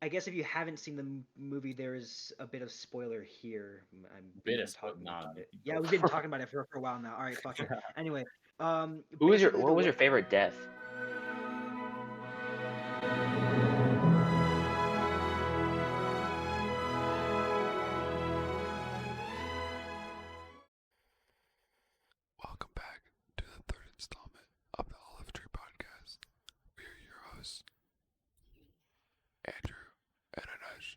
I guess if you haven't seen the movie, there is a bit of spoiler here. We've Bit been of spoil. talking Nah, about it. Yeah, go we've been for it. talking about it for a while now. All right, fuck it. Anyway, Who was your basically what the was way. your favorite death? Welcome back to the third installment of the Olive Tree Podcast. We are your hosts, Andrew and Anush.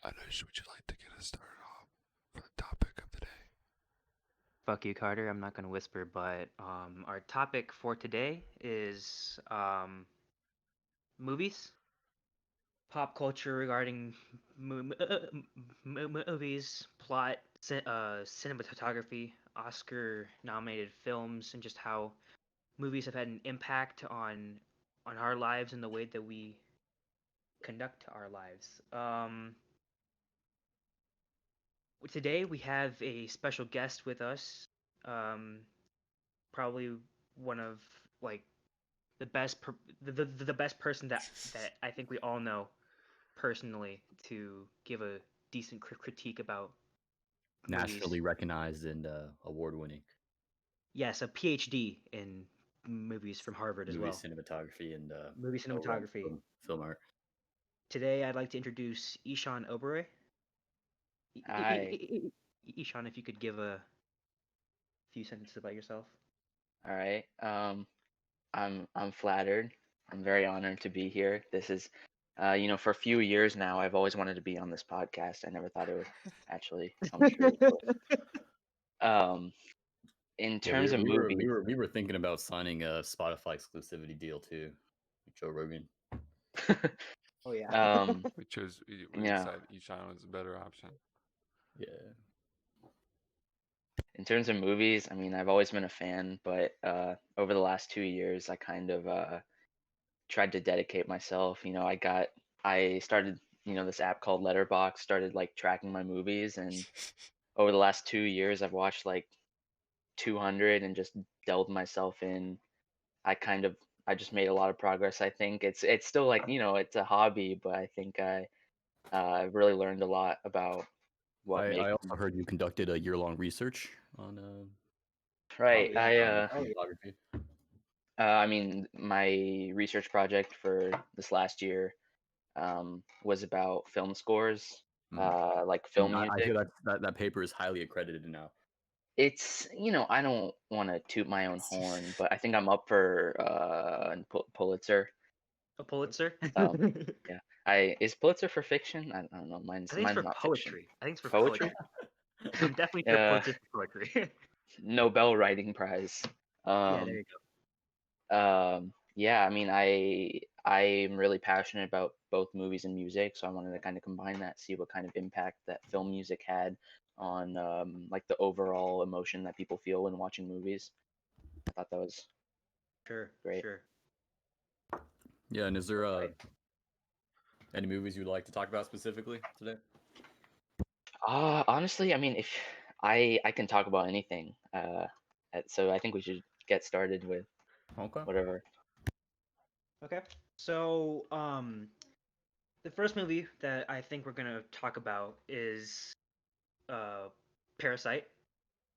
Anush, would you like to get us started off for the topic of the day? Fuck you, Carter. I'm not gonna whisper, but our topic for today is movies, pop culture regarding movies, plot, cinematography, Oscar-nominated films, and just how movies have had an impact on our lives and the way that we conduct our lives. Today we have a special guest with us. Um, Probably one of like the best the best person that I think we all know personally to give a decent critique about movies. Nationally recognized and award winning Yes, a PhD in movies from Harvard as movie well. cinematography and Movie overall cinematography. film art. Today I'd like to introduce Eshan Oberoi. Hi. Eshan, if you could give a few sentences about yourself. All right. I'm flattered. I'm very honored to be here. This is, for a few years now, I've always wanted to be on this podcast. I never thought it would actually come true. But, in Yeah, terms of movies, we were thinking about signing a Spotify exclusivity deal too, with Joe Rogan. Oh yeah. um, We yeah, decided Eshan was a better option. Yeah, in terms of movies, I mean, I've always been a fan, but over the last 2 years, I kind of tried to dedicate myself. I started, this app called Letterbox, started like tracking my movies, and over the last 2 years, I've watched like 200 and just delved myself in. I just made a lot of progress. I think it's still like it's a hobby, but I think I've really learned a lot about what makes I also heard you conducted a year-long research on Oh right. yeah. Oh yeah. cinematography. I mean, my research project for this last year was about film scores, Mm. like And film I music. hear that paper is highly accredited now. It's I don't want to toot my own horn, but I think I'm up for Pulitzer. A Pulitzer? Um, yeah, I is Pulitzer for fiction? I don't know. I Mine's think it's for mine's not fiction. poetry. I think it's for Poetry? poetry. I'm definitely sure Uh, Pulitzer for poetry. Nobel Writing Prize. Yeah, there Um, you go. yeah, I mean, I'm really passionate about both movies and music, so I wanted to kind of combine that, see what kind of impact that film music had on like the overall emotion that people feel when watching movies. I thought that was Sure, great. sure. Yeah, and is there Right. any movies you'd like to talk about specifically today? Honestly, I mean, if I can talk about anything, so I think we should get started with Okay. whatever. Okay. So, the first movie that I think we're gonna talk about is uh, Parasite,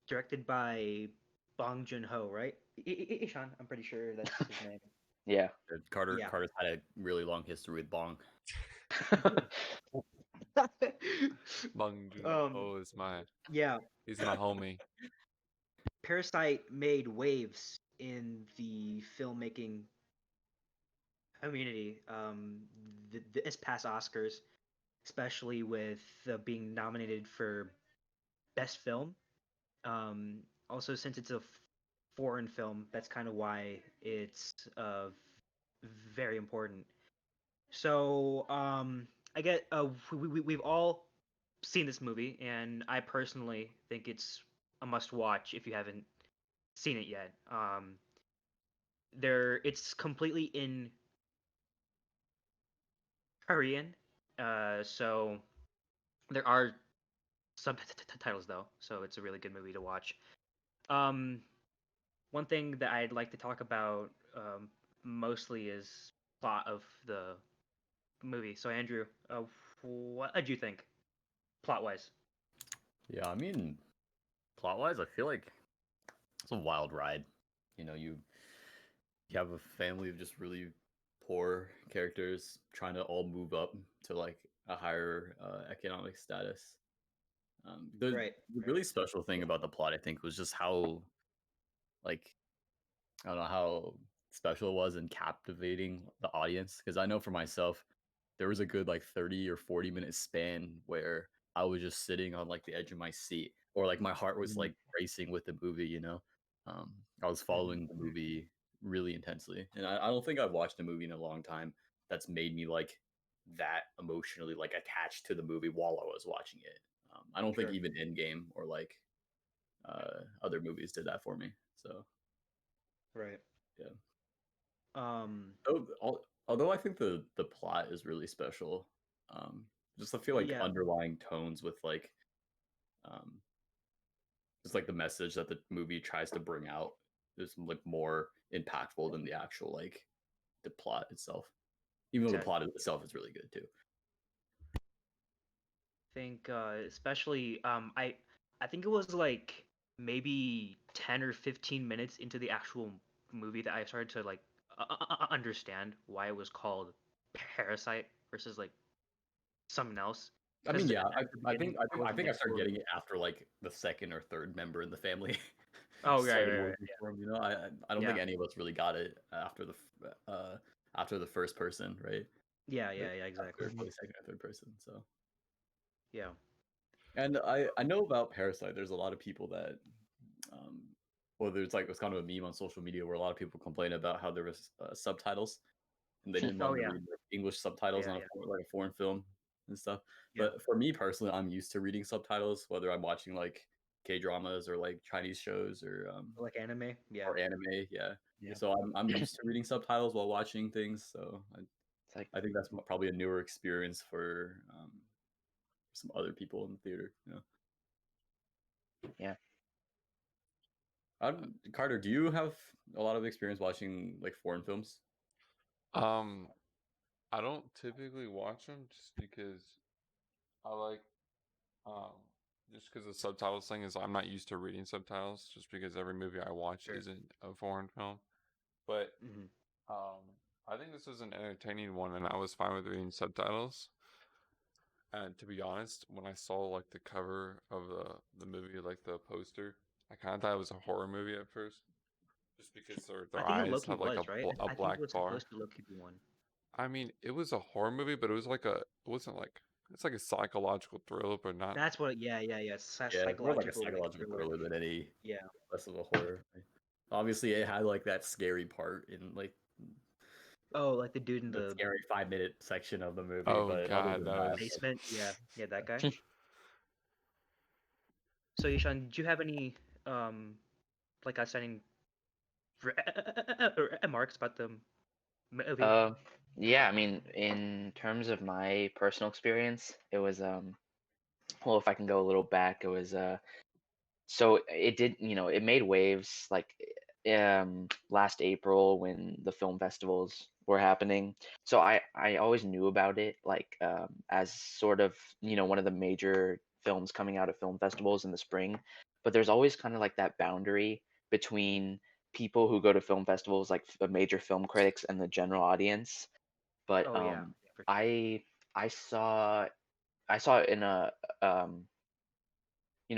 directed by Bong Joon-ho, right? Ishan, I'm pretty sure that's his name. Yeah. Yeah. Carter's had a really long history with Bong. Bong Joon um, Ho is yeah. he's my homie. Parasite made waves in the filmmaking community this past Oscars, especially with being nominated for Best Film. Also, since it's a foreign film, that's kind of why it's very important. So, I get we've all seen this movie, and I personally think it's a must watch if you haven't seen it yet. It's completely in Korean, so there are subtitles though, so it's a really good movie to watch. Um, One thing that I'd like to talk about mostly is plot of the movie. So Andrew, what did you think, plot wise? Yeah, I mean, plot wise, I feel like it's a wild ride. You know, you have a family of just really poor characters trying to all move up to like a higher economic status. The Right. really special thing about the plot, I think, was just how like I don't know how special it was and captivating the audience. Because I know for myself, there was a good like 30 or 40 minute span where I was just sitting on like the edge of my seat, or like my heart was Mhm. like racing with the movie. Um, I was Mhm. following the movie really intensely, and I don't think I've watched a movie in a long time that's made me like that emotionally like attached to the movie while I was watching it. I don't think Sure. even Endgame or like other movies did that for me. So Right. yeah. Um. Although I think the plot is really special, just I feel like Yeah. underlying tones with like um, just like the message that the movie tries to bring out is like more impactful than the actual like the plot itself. Even though the plot Exactly. itself is really good too. Think especially I think it was like maybe 10 or 15 minutes into the actual movie that I started to like understand why it was called Parasite versus like something else. I mean, Because yeah, at the beginning I wasn't I like started totally. getting it after like the second or third member in the family Oh, right, started right, right. working for him. I don't Yeah. think any of us really got it after the first person, right? Yeah, Like, yeah, yeah, exactly. after the second or third person. So, Yeah. and I know about Parasite. There's a lot of people that, um, well, there's like it's kind of a meme on social media where a lot of people complain about how there was subtitles and they didn't Oh want to yeah. read like, English subtitles Yeah, on yeah. like a foreign film and stuff. Yeah. But for me personally, I'm used to reading subtitles, whether I'm watching like K dramas or like Chinese shows Like anime. Yeah. or anime. Yeah. Yeah. So I'm used to reading subtitles while watching things. So It's like I think that's probably a newer experience for some other people in the theater. You know, yeah. Carter, do you have a lot of experience watching like foreign films? Um, I don't typically watch them just because I like um just because the subtitles thing is I'm not used to reading subtitles just because every movie I watch Sure. isn't a foreign film. But Hmm. um I think this was an entertaining one and I was fine with reading subtitles. And to be honest, when I saw like the cover of the movie, like the poster, I kind of thought it was a horror movie at first, just because I their think it eyes Loki had like was, right? a I think black it was bar. supposed to Loki be one. I mean, it was a horror movie, but it was like it wasn't like it's like a psychological thriller, but not. That's what. Yeah, yeah, yeah. Yeah, it's more like a Psychological like psychological thriller. thriller than any Yeah. less of a horror. Obviously, it had like that scary part in like Oh, like the dude in the the scary 5 minute section of the movie, Oh but other God, than that that, was. basement. Yeah, yeah, that guy. So Ishan, did you have any like outstanding remarks about the movie? Uh, yeah. I mean, in terms of my personal experience, it was well, if I can go a little back, it was so it did, it made waves like last April when the film festivals were happening. So I always knew about it like as sort of, one of the major films coming out of film festivals in the spring. But there's always kind of like that boundary between people who go to film festivals, like the major film critics and the general audience. But Oh yeah, for sure. I I saw it in a um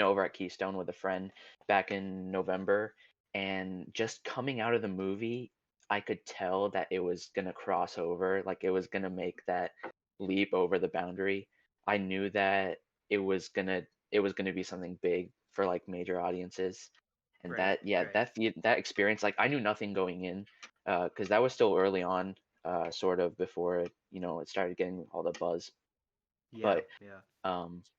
over at Keystone with a friend back in November. And just coming out of the movie, I could tell that it was going to cross over, like it was going to make that leap over the boundary. I knew that it was going to be something big for like major audiences. And Right, right. that experience, like I knew nothing going in, because that was still early on, sort of before it started getting all the buzz. Yeah, But yeah,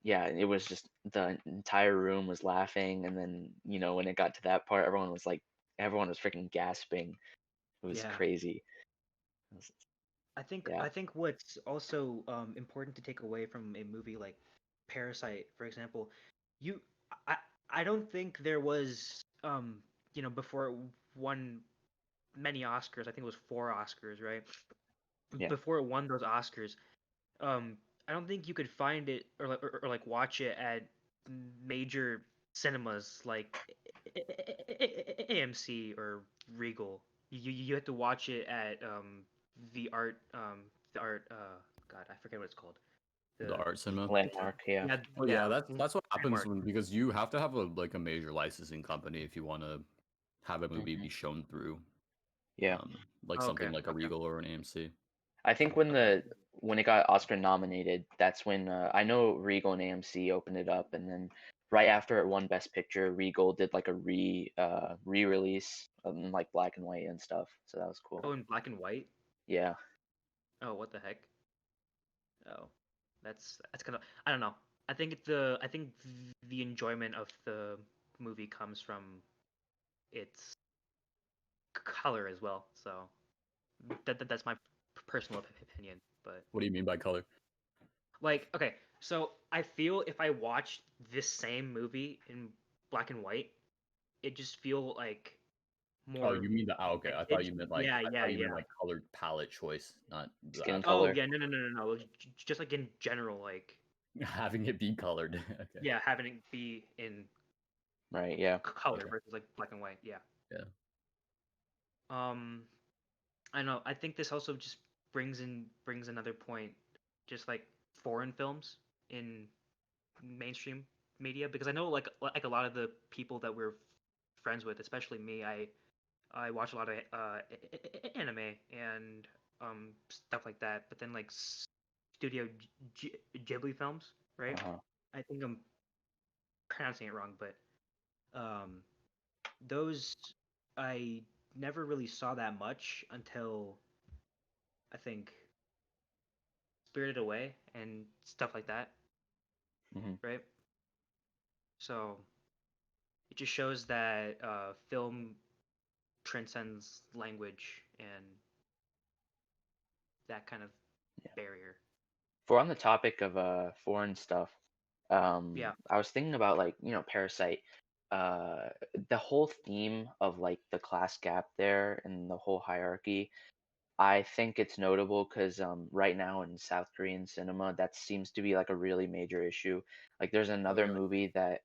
yeah, it was just the entire room was laughing, and then when it got to that part, everyone was freaking gasping. It was yeah. crazy. It was- yeah, I think what's also important to take away from a movie like Parasite, for example, you I I don't think there was before it won many Oscars. I think it was four Oscars, right? yeah, Before it won those Oscars, I don't think you could find it or like watch it at major cinemas like AMC or Regal. You have to watch it at the art the art God, I forget what it's called. The The art cinema. Landmark, yeah. yeah Oh yeah, that's what happens Landmark. because you have to have a major licensing company if you want to have a movie Mhm. be shown through, Yeah. like Okay, something like a okay, Regal or an AMC. I think when it got Oscar nominated, that's when I know Regal and AMC opened it up, and then right after it won Best Picture, Regal did like a re-release in like black and white and stuff. So that was cool. Oh, in black and white. Yeah. Oh, what the heck? Oh, that's kind of, I don't know. I think the enjoyment of the movie comes from its color as well. So that's my personal opinion. But What do you mean by color? like, okay, so I feel if I watched this same movie in black and white, it just feel like Oh, more you mean the okay. vintage. Yeah, I yeah, thought you meant yeah. like colored palette choice, not the Skin actual Oh color. yeah, no. Just like in general, like having it be colored. Okay. yeah, having it be in Right. Yeah. color Okay. versus like black and white. Yeah. Yeah. Um, I know. I think this also just brings another point, just like foreign films in mainstream media, because I know like a lot of the people that we're friends with, especially me, I watch a lot of anime and stuff like that. But then like Studio Ghibli films, right? Uh-huh. I think I'm pronouncing it wrong, but um, those I never really saw that much until I think Spirited Away and stuff like that, Hmm. right? So it just shows that film transcends language and that kind of Yeah. barrier. For on the topic of foreign stuff, Yeah. I was thinking about like Parasite. The whole theme of like the class gap there and the whole hierarchy. I think it's notable because right now in South Korean cinema, that seems to be like a really major issue. Like, there's Oh, another really? movie that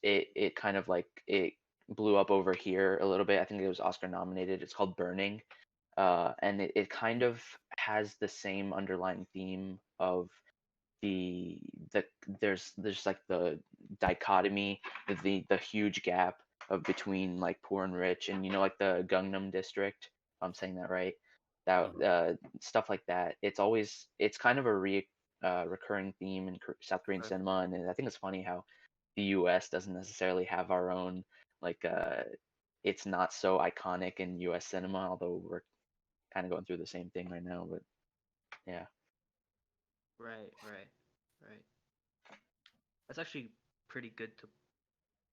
it kind of like it blew up over here a little bit. I think it was Oscar nominated. It's called Burning, and it kind of has the same underlying theme of the the there's like the dichotomy, the huge gap of between like poor and rich, and like the Gangnam District, if I'm saying that right, that Uh-huh. stuff like that. It's kind of a recurring theme in South Korean Okay. cinema, and I think it's funny how the U.S. doesn't necessarily have our own like it's not so iconic in U.S. cinema, although we're kind of going through the same thing right now. But yeah. Right. That's actually pretty good to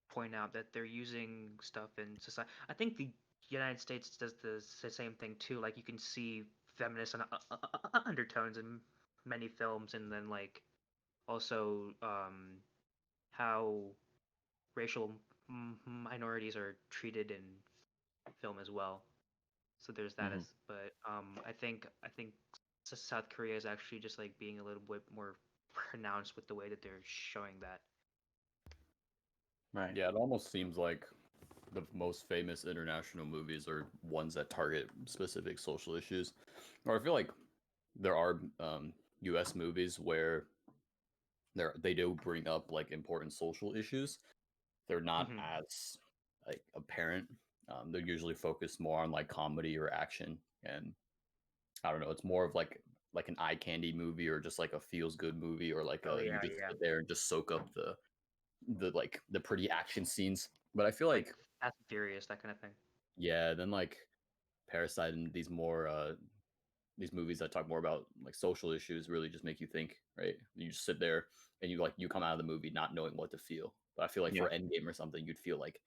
point out that they're using stuff in society. I think the United States does the same thing too. Like you can see feminist undertones in many films, and then like also how racial minorities are treated in film as well. So there's that Hmm. as, but I think South Korea is actually just like being a little bit more pronounced with the way that they're showing that. Right. Yeah, it almost seems like the most famous international movies are ones that target specific social issues. Or I feel like there are US movies where they do bring up like important social issues. They're not Hmm. as like apparent. They're usually focused more on like comedy or action, and I don't know. It's more of like an eye candy movie or just like a feels good movie or like Oh a you yeah, just yeah. sit there and just soak up the like the pretty action scenes. But I feel Like like Fast and Furious, that kind of thing. yeah, then like Parasite and these movies that talk more about like social issues really just make you think, right? You just sit there and you come out of the movie not knowing what to feel. But I feel like Yeah. for Endgame or something, you'd feel like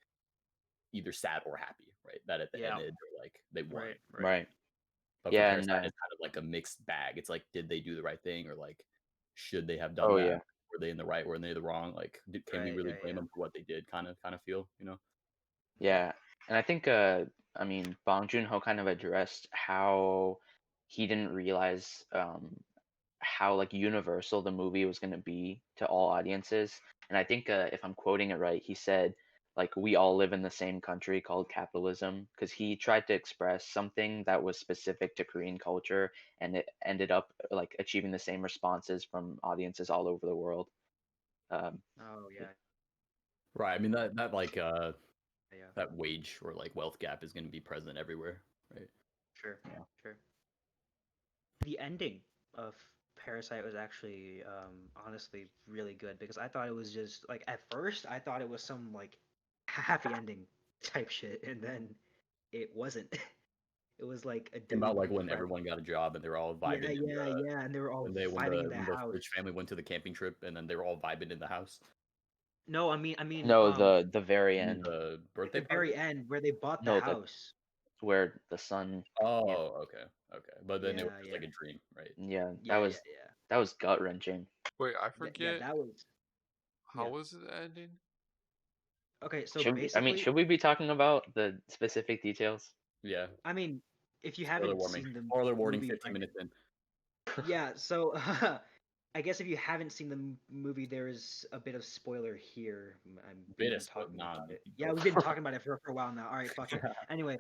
either sad or happy, right? That at the Yeah. end they're like they won. Right. Right. But for Yeah. And Parasite, it's kind of like a mixed bag. It's like, did they do the right thing, or like, should they have done oh that? yeah. Were they in the right? Were they the wrong? Like, can we Right. really Yeah. blame Yeah. them for what they did? Kind of feel, you know? Mhm. Yeah. And I think I mean Bong Joon-ho kind of addressed how he didn't realize how like universal the movie was going to be to all audiences. And I think if I'm quoting it right, he said like we all live in the same country called capitalism, because he tried to express something that was specific to Korean culture, and it ended up like achieving the same responses from audiences all over the world. Oh yeah, Right. I mean that like yeah, that wage or like wealth gap is going to be present everywhere, right? sure, Yeah. sure. The ending of Parasite was actually honestly really good because I thought it was just like at first I thought it was some like happy ending type shit, and then it wasn't. It was like a About dude. like when everyone got a job and they were all Yeah, vibing in yeah, the yeah, and they were all when vibing in the the house. rich family went to the camping trip and then they were all vibing in the house. No, I mean, No, the very You mean end. the at birthday the very party? end where they bought the No, the house. where the son. Yeah, Oh, okay, okay. But then it was Yeah, just yeah, like a dream, right? yeah, yeah, yeah, yeah. that was gut wrenching. Wait, I Yeah, forget that was how yeah. was it ending? Okay, so Should we? I mean, basically, should we be talking about the specific details? Yeah. I mean, if you Spoiler haven't warning. seen the Spoiler warning. movie, 15 minutes in. yeah. So I guess if you haven't seen the movie, there is a bit of spoiler here. We've Bit been of spoiler. talking Nah, about it. go Yeah, we've for been talking about it for a while now. All right, fuck it. Anyway,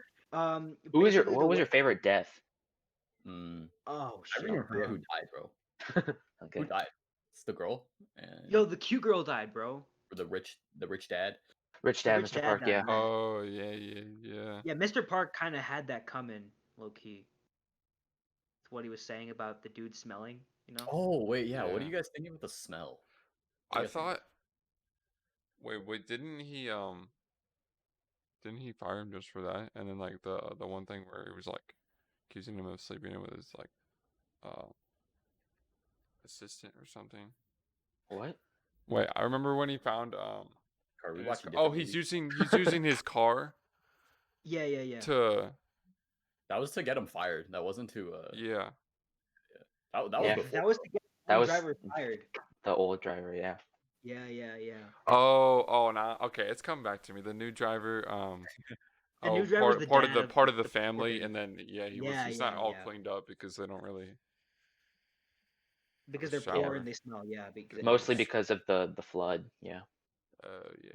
Who was your? basically What the was way. your favorite death? Mm, Oh I shit. really forget who died, bro. Who Okay. died? It's the girl and Yo, the cute girl died, bro. or the rich dad. Rich The Dad, rich Mr. dad Park. died. Yeah. Yeah, Oh yeah, yeah, yeah. yeah. Mr. Park kind of had that coming, low key. It's what he was saying about the dude smelling. You know. Oh wait, yeah. What do Yeah. you guys think about the smell? What do I you guys think about thought. Wait, didn't he fire him just for that? And then like the one thing where he was like accusing him of sleeping in with his like uh assistant or something. What? Wait, I remember when he found Are we in his watching oh different he's movies? using his car Yeah, yeah, yeah. to That was to get him fired. That wasn't to yeah. that was Yeah. before. That was to get That the was driver fired. the old driver. Yeah. Yeah, yeah, yeah. Oh now okay, it's come back to me. The new driver The new driver's the dad of part of the the family, boy. and then yeah Yeah, he's yeah, not all yeah. cleaned up because they don't really have Because a they're poor and shower. they smell. Yeah, Mostly because of the flood. Yeah. Yeah.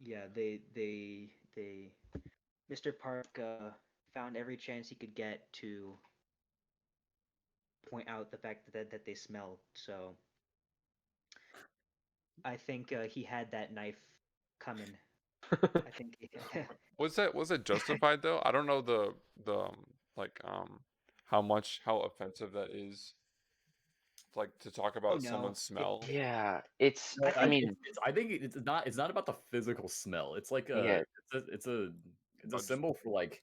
yeah. They. Mr. Park found every chance he could get to point out the fact that they smelled. So I think he had that knife coming. I think. Was it justified though? I don't know the like how offensive that is, like to talk Oh about no. someone's smell. Yeah. It's. I No, I think. mean. I think it's not about the physical smell. It's like Yeah. it's a Oh, just symbol for like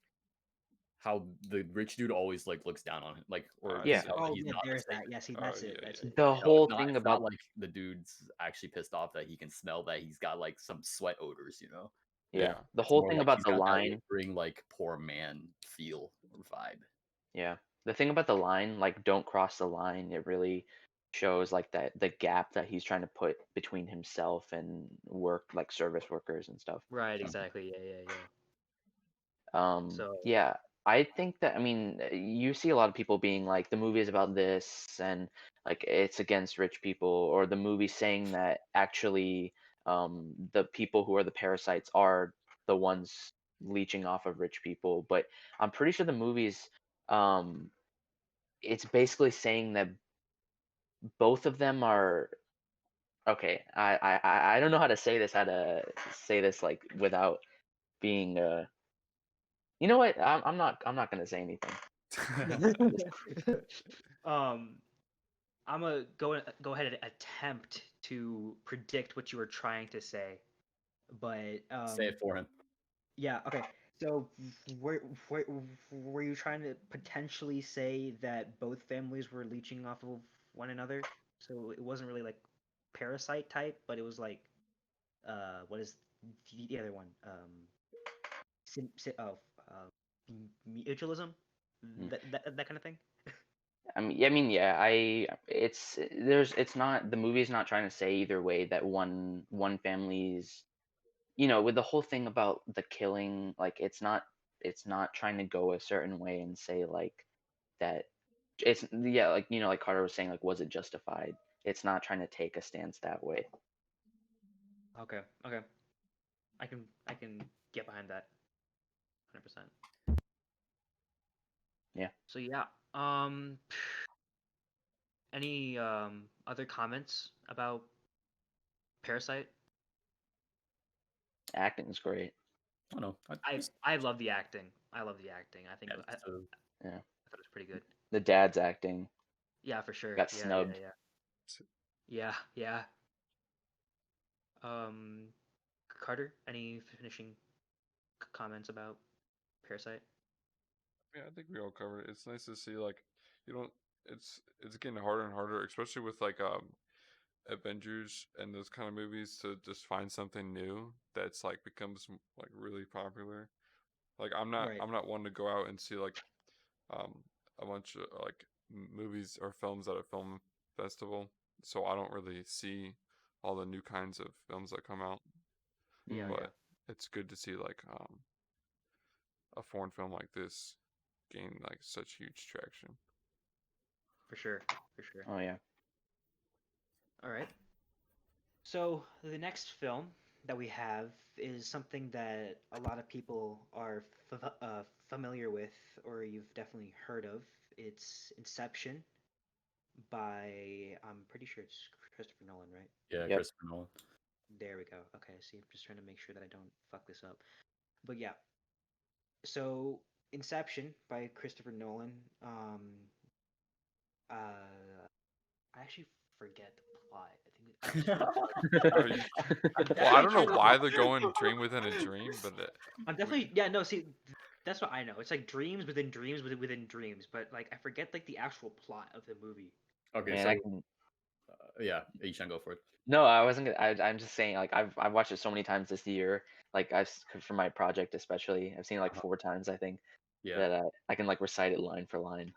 how the rich dude always like looks down on him, like or I Yeah. thinks see. that Oh he's yeah, not the there's same. that. Yeah, see, Oh that's it. yeah, That's yeah. it. The No, whole thing it's not about. like the dude's actually pissed off that he can smell that he's got like some sweat odors, you know. Yeah. Yeah. The It's whole more thing like about he's the got that line. lingering like poor man feel or vibe. Yeah. The thing about the line, like don't cross the line, it really shows like that the gap that he's trying to put between himself and work like service workers and stuff. Right. Exactly. Yeah. Yeah. Yeah. So Yeah, I think that I mean you see a lot of people being like the movie is about this and like it's against rich people, or the movie saying that actually the people who are the parasites are the ones leeching off of rich people. But I'm pretty sure the movie's um it's basically saying that both of them are okay. I don't know how to say this like without being you know what? I'm not gonna say anything. um, I'm gonna go ahead and attempt to predict what you were trying to say, but Say it for him. yeah, okay. So were, were you trying to potentially say that both families were leeching off of one another? So it wasn't really like parasite type, but it was like what is the other one? Oh, mutualism, Mm. that kind of thing. I mean, yeah. It's not the movie is not trying to say either way that one family's, with the whole thing about the killing, like it's not trying to go a certain way and say like that it's yeah, like like Carter was saying, like was it justified? It's not trying to take a stance that way. Okay. Okay. I can get behind that 100%. Yeah. So yeah. Any other comments about Parasite? Acting is great. I don't know. I love the acting. I love the acting. I think Yeah, I thought Yeah. it was pretty good. The dad's acting Yeah, for sure. got Yeah, yeah, snubbed. yeah. Yeah, yeah. Um, Carter, any finishing comments about Parasite? Yeah, I think we all covered it. It's nice to see like you don't. It's getting harder and harder, especially with like Avengers and those kind of movies, to just find something new that's like becomes like really popular. Like Right. I'm not one to go out and see like um a bunch of like movies or films at a film festival, so I don't really see all the new kinds of films that come out. Yeah, Mm. yeah, But it's good to see like a foreign film like this gain like such huge traction. for sure, for sure. Oh yeah. All right. So the next film that we have is something that a lot of people are familiar with, or you've definitely heard of. It's Inception by, I'm pretty sure it's Christopher Nolan, right? Yeah, Yep. Christopher Nolan. There we go. Okay, see, I'm just trying to make sure that I don't fuck this up. But yeah, so Inception by Christopher Nolan. I actually forget the plot. I think I'm just gonna Are you? I'm Well, I definitely don't know trying to. why they're going dream within a dream, but I'm we, definitely yeah. No, see, that's what I know. It's like dreams within dreams within dreams, but like I forget like the actual plot of the movie. Okay, Man, so I can. yeah, Eshan, go for it. No, I wasn't gonna. I'm just saying, like I've watched it so many times this year. Like for my project especially, I've seen it like Uh-huh. 4 times I think, Yeah. that I can like recite it line for line.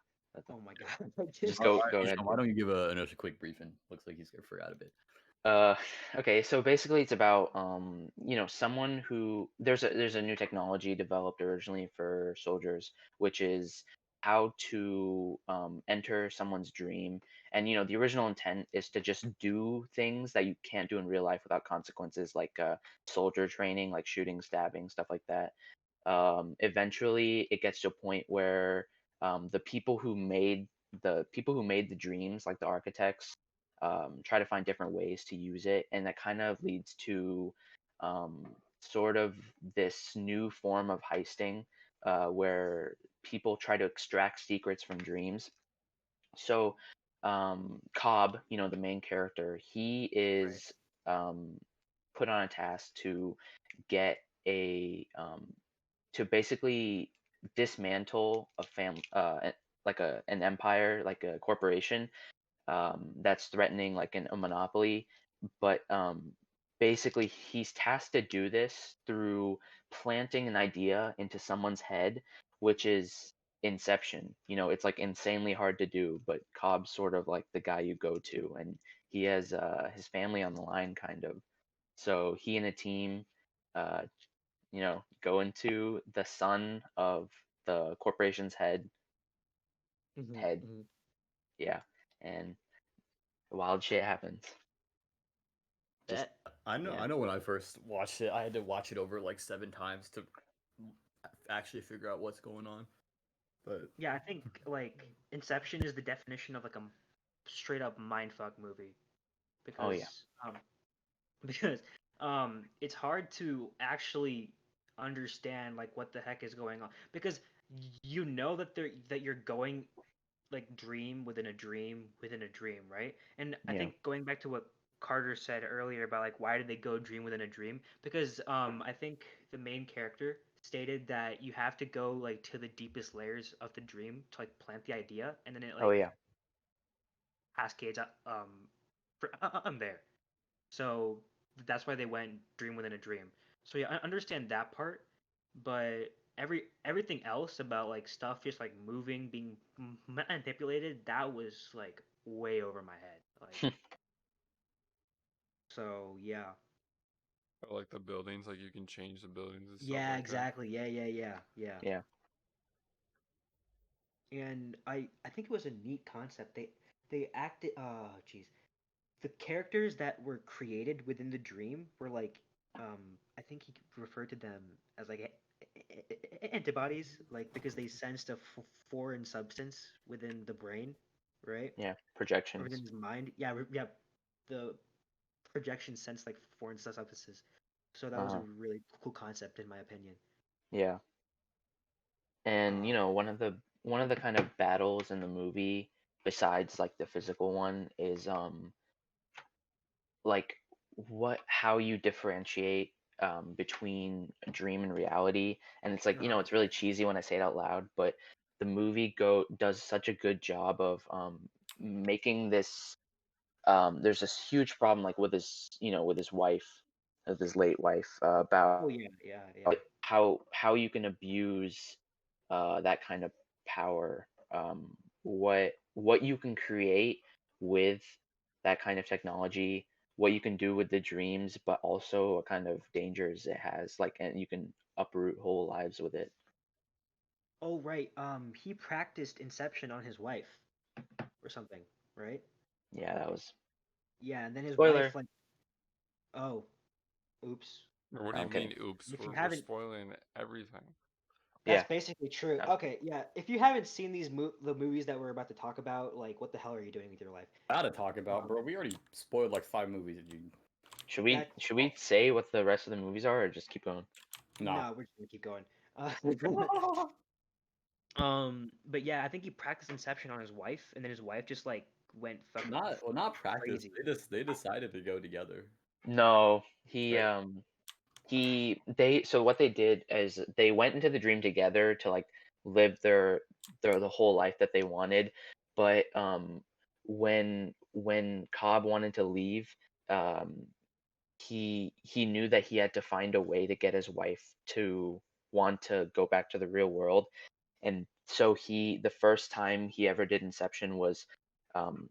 Oh my god! Just Oh, go ahead. Eshan, why don't you give another quick briefing? Looks like he's forgot a bit. Uh, okay, so basically it's about someone who there's a new technology developed originally for soldiers, which is how to enter someone's dream. And the original intent is to just do things that you can't do in real life without consequences, like soldier training, like shooting, stabbing, stuff like that. Eventually it gets to a point where the people who made the dreams, like the architects, try to find different ways to use it, and that kind of leads to um, sort of this new form of heisting, where people try to extract secrets from dreams. So Cobb, the main character, he Right. is um, put on a task to get to basically dismantle like an empire, like a corporation, that's threatening like a monopoly. But basically, he's tasked to do this through planting an idea into someone's head, which is Inception. It's like insanely hard to do, but Cobb's sort of like the guy you go to, and he has his family on the line, kind of. So he and a team, uh, go into the son of the corporation's Hmm. head. Hmm. Yeah, and wild shit happens. Just Bet. I know. yeah. I know. When I first watched it, I had to watch it over like 7 times to actually figure out what's going on. But Yeah, I think like Inception is the definition of like a straight up mindfuck movie Oh yeah. because because it's hard to actually understand like what the heck is going on because you know that you're going like dream within a dream within a dream, right? And I Yeah. think going back to what Carter said earlier about like why did they go dream within a dream? Because I think the main character stated that you have to go like to the deepest layers of the dream to like plant the idea and then it Oh like yeah. cascades up there. So that's why they went dream within a dream. So yeah, I understand that part, but everything else about like stuff just like moving, being manipulated, that was like way over my head. Like so, yeah. Or like the buildings, like you can change the buildings and stuff Yeah, like that. exactly. Yeah. Yeah. And I think it was a neat concept. They acted. Jeez, the characters that were created within the dream were like, I think he referred to them as like antibodies, like because they sensed a foreign substance within the brain, right? Yeah. Or within Projections. his mind. Yeah, yeah. The projection sensed like foreign substances. So that was a Uh-huh. really cool concept, in my opinion. Yeah. And Um, one of the kind of battles in the movie, besides like the physical one, is like what how you differentiate between a dream and reality. And it's like, uh-huh. it's really cheesy when I say it out loud, but the movie does such a good job of making this there's this huge problem like with his with his wife, with his late wife, Oh about yeah. how you can abuse that kind of power, what you can create with that kind of technology, what you can do with the dreams, but also what kind of dangers it has, like, and you can uproot whole lives with it. Oh right. He practiced Inception on his wife or something, right? Yeah, that was Yeah, and then his wife spoiler. like, oh, oops. Or what do you I'm kidding. mean, oops? If you We're haven't, spoiling everything. that's Yeah. basically true. uh, Okay, yeah. If you haven't seen the movies that we're about to talk about, like, what the hell are you doing with your life? I had to talk about, Um, bro. We already spoiled like 5 movies. Dude. should we that should we say what the rest of the movies are, or just keep going? Nah, no, we're just gonna keep going. But yeah, I think he practiced Inception on his wife, and then his wife just like went fucking not practice. crazy. They decided to go together, No, right? so what they did is they went into the dream together to like live their the whole life that they wanted, but when Cobb wanted to leave, um he knew that he had to find a way to get his wife to want to go back to the real world. And so the first time he ever did Inception was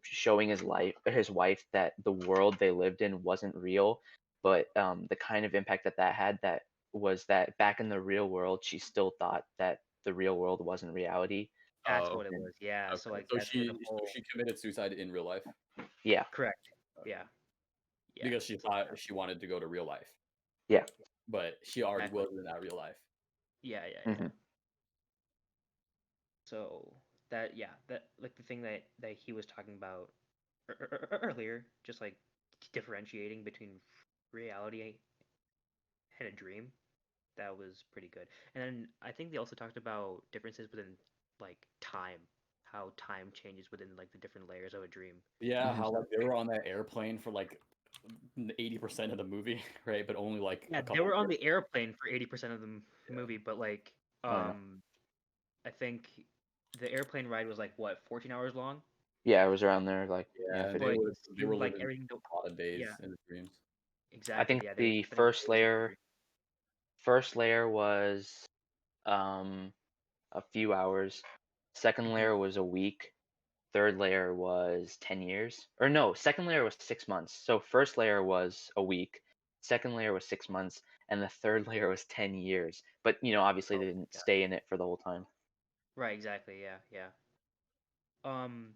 showing his wife that the world they lived in wasn't real, but the kind of impact that had, that was that back in the real world she still thought that the real world wasn't reality. That's Oh, what it And was. Yeah. So okay. like that's where the So whole she committed suicide in real life yeah. correct. okay. Yeah. Yeah. Because she So thought she wanted to go to real life, Yeah. but she already exactly. was in that real life. Yeah. Hmm. So that like the thing that he was talking about earlier, just like differentiating between reality and a dream, that was pretty good. And then I think they also talked about differences within like time, how time changes within like the different layers of a dream. Yeah, Hmm. how So like they were on that airplane for like 80% of the movie, right? But only like yeah, a they couple were on years. the airplane for 80% of the Yeah. movie, but like Oh yeah. I think the airplane ride was like what, 14 hours long? Yeah, it was around there, like, yeah, Yeah, and 50. But it they were seemed like living everything a lot of days yeah, in the dreams. I exactly. think Yeah, they were the spending days in the dream. first layer was a few hours. Second Mhm. layer was a week. Third layer was 10 years. Or no, second layer was 6 months. So first layer was a week. Second layer was 6 months. And the third layer was 10 years. But, obviously Oh they my didn't god. stay in it for the whole time. Right, exactly. Yeah. Um,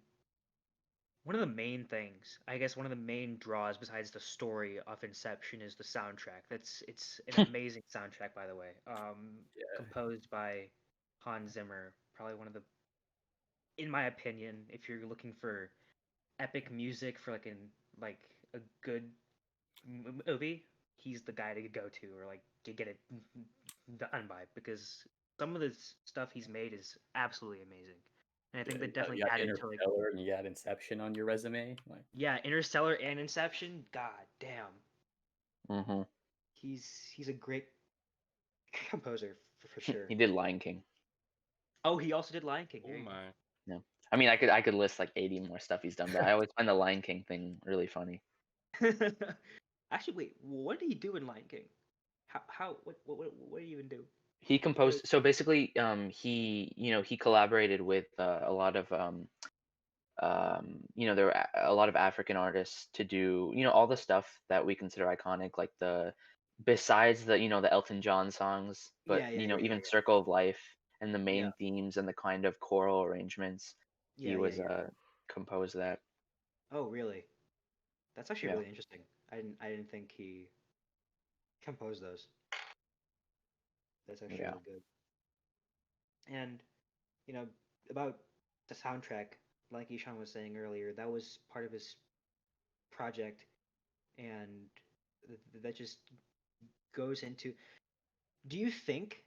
one of the main things, I guess one of the main draws besides the story of Inception is the soundtrack. It's an amazing soundtrack, by the way. Yeah. Composed by Hans Zimmer, probably one of the, in my opinion, if you're looking for epic music for like a good movie, he's the guy to go to or like to get it done by because some of the stuff he's made is absolutely amazing. And I Yeah, think that you definitely got added to like Interstellar and you got Inception on your resume. Like, yeah, Interstellar and Inception. God damn, Hmm. he's a great composer for sure. He did Lion King. Oh, he also did Lion King. Oh There you my. Yeah. I mean, I could list like 80 more stuff he's done, but I always find the Lion King thing really funny. go. Actually, wait, what did he do in Lion King? How what did he even do? He What was composed, so basically, he collaborated with a lot of there were a lot of African artists to do, all the stuff that we consider iconic, like besides the the Elton John songs, but Yeah, yeah, yeah, yeah, even Circle of Life and the yeah, main themes and the kind of choral arrangements, he yeah, yeah, was yeah. composed that. Oh, really? That's actually Yeah. really interesting. I didn't think he composed those. That's actually Yeah. really good. And you know about the soundtrack, like Ishan was saying earlier, that was part of his project, and that just goes into. Do you think?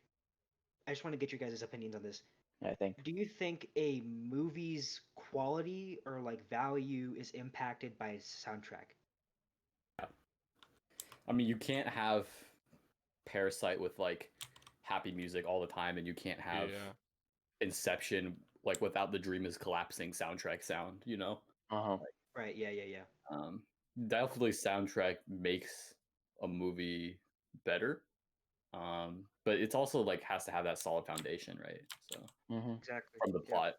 I just want to get your guys' opinions on this. I think. Do you think a movie's quality or like value is impacted by its soundtrack? I mean, you can't have Parasite with like happy music all the time, and you can't have Yeah. Inception like without the dream is collapsing soundtrack sound. Uh-huh. Right. Yeah. Yeah. Yeah. Um, Definitely soundtrack makes a movie better. But it's also like has to have that solid foundation, right? So Mhm. Exactly. from the Yeah. plot.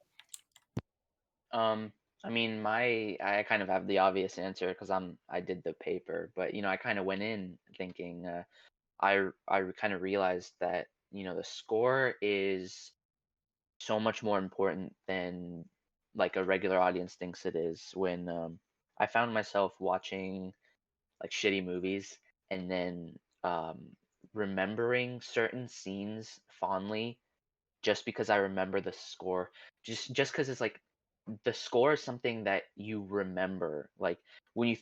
I mean, I kind of have the obvious answer because I did the paper, but I kind of went in thinking I kind of realized that the score is so much more important than like a regular audience thinks it is. When I found myself watching like shitty movies and then um, remembering certain scenes fondly just because I remember the score, just because it's like the score is something that you remember. Like when